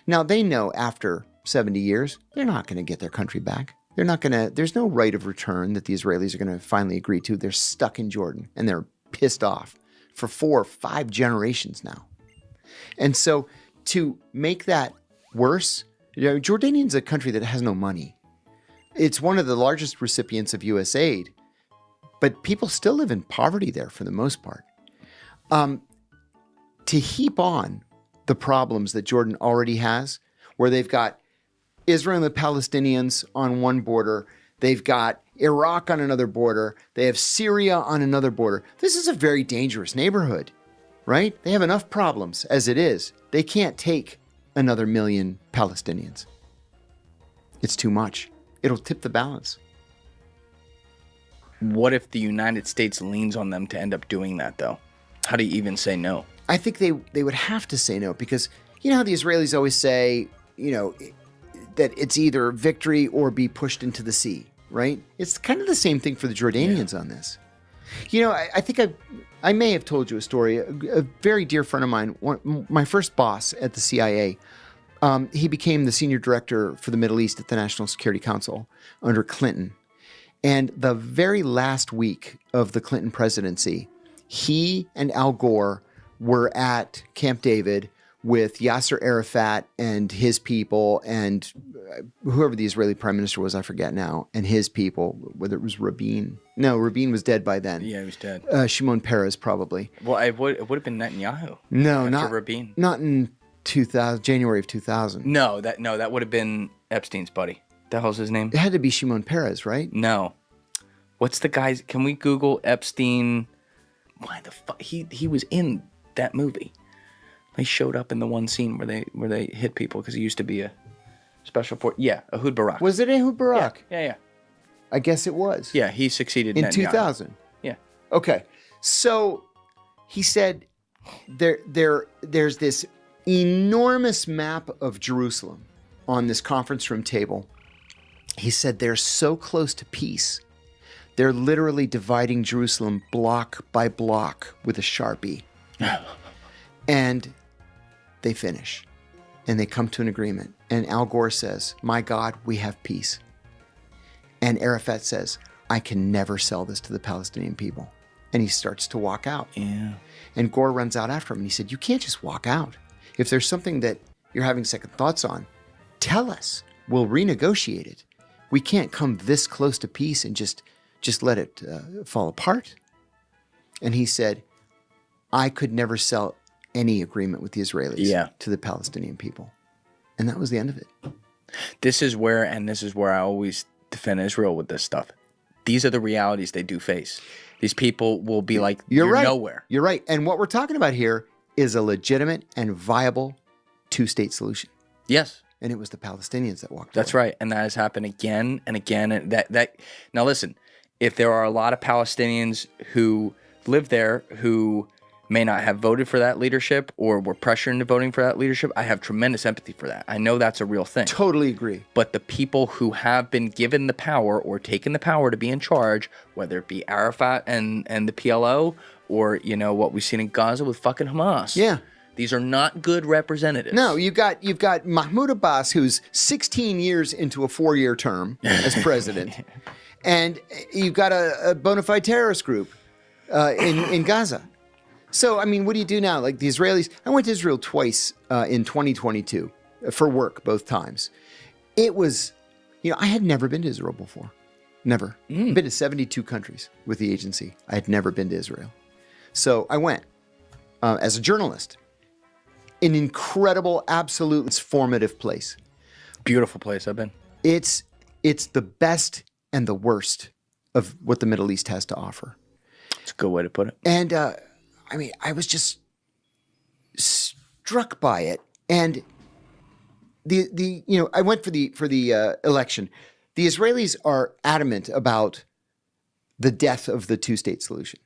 Now, they know after 70 years, they're not going to get their country back. They're not going to, there's no right of return that the Israelis are going to finally agree to. They're stuck in Jordan, and they're pissed off for 4 or 5 generations now. And so to make that worse, you know, Jordanian's a country that has no money. It's one of the largest recipients of U.S. aid, but people still live in poverty there for the most part. To heap on the problems that Jordan already has, where they've got Israel and the Palestinians on one border, they've got Iraq on another border, they have Syria on another border. This is a very dangerous neighborhood, right? They have enough problems as it is. They can't take another million Palestinians. It's too much. It'll tip the balance. What if the United States leans on them to end up doing that, though? How do you even say no? I think they would have to say no, because you know how the Israelis always say, you know, that it's either victory or be pushed into the sea, right? It's kind of the same thing for the Jordanians on this. You know, I think I may have told you a story. A very dear friend of mine, my first boss at the CIA, he became the senior director for the Middle East at the National Security Council under Clinton. And the very last week of the Clinton presidency, he and Al Gore were at Camp David with Yasser Arafat and his people and whoever the Israeli prime minister was, I forget now, and his people, whether it was Rabin. No, Rabin was dead by then. Yeah, he was dead. Shimon Peres probably. Well, it would have been Netanyahu. No, after not Rabin. Not in 2000, January of 2000. No, that would have been Epstein's buddy. The hell's his name? It had to be Shimon Peres, right? No. What's the guy's? Can we Google Epstein? Why the fuck? He was in that movie. He showed up in the one scene where they hit people because he used to be a special force. Yeah, Ehud Barak. Was it Ehud Barak? Yeah. I guess it was. Yeah, he succeeded In Netanyahu. 2000. Yeah. Okay. So he said there's this enormous map of Jerusalem on this conference room table. He said they're so close to peace. They're literally dividing Jerusalem block by block with a Sharpie. And they finish. And they come to an agreement. And Al Gore says, my God, we have peace. And Arafat says, I can never sell this to the Palestinian people. And he starts to walk out. Yeah. And Gore runs out after him. And he said, you can't just walk out. If there's something that you're having second thoughts on, tell us. We'll renegotiate it. We can't come this close to peace and just let it fall apart. And he said, I could never sell any agreement with the Israelis to the Palestinian people. And that was the end of it. This is where I always defend Israel with this stuff. These are the realities they do face. These people will be like, you're right. nowhere. You're right. And what we're talking about here is a legitimate and viable two-state solution. Yes. And it was the Palestinians that walked That's away. right. And that has happened again and again. And now listen, if there are a lot of Palestinians who live there who may not have voted for that leadership or were pressured into voting for that leadership, I have tremendous empathy for that. I know that's a real thing. Totally agree. But the people who have been given the power or taken the power to be in charge, whether it be Arafat and the PLO or, what we've seen in Gaza with fucking Hamas. Yeah. These are not good representatives. No, you've got Mahmoud Abbas, who's 16 years into a 4-year term as president. And you've got a bona fide terrorist group in Gaza. So, I mean, what do you do now? Like the Israelis, I went to Israel twice in 2022 for work, both times. It was, I had never been to Israel before. Never. I've been to 72 countries with the agency. I had never been to Israel. So I went as a journalist. An incredible, absolute formative place. Beautiful place I've been. It's the best and the worst of what the Middle East has to offer. It's a good way to put it. And I was just struck by it. And I went for the election. The Israelis are adamant about the death of the two-state solution.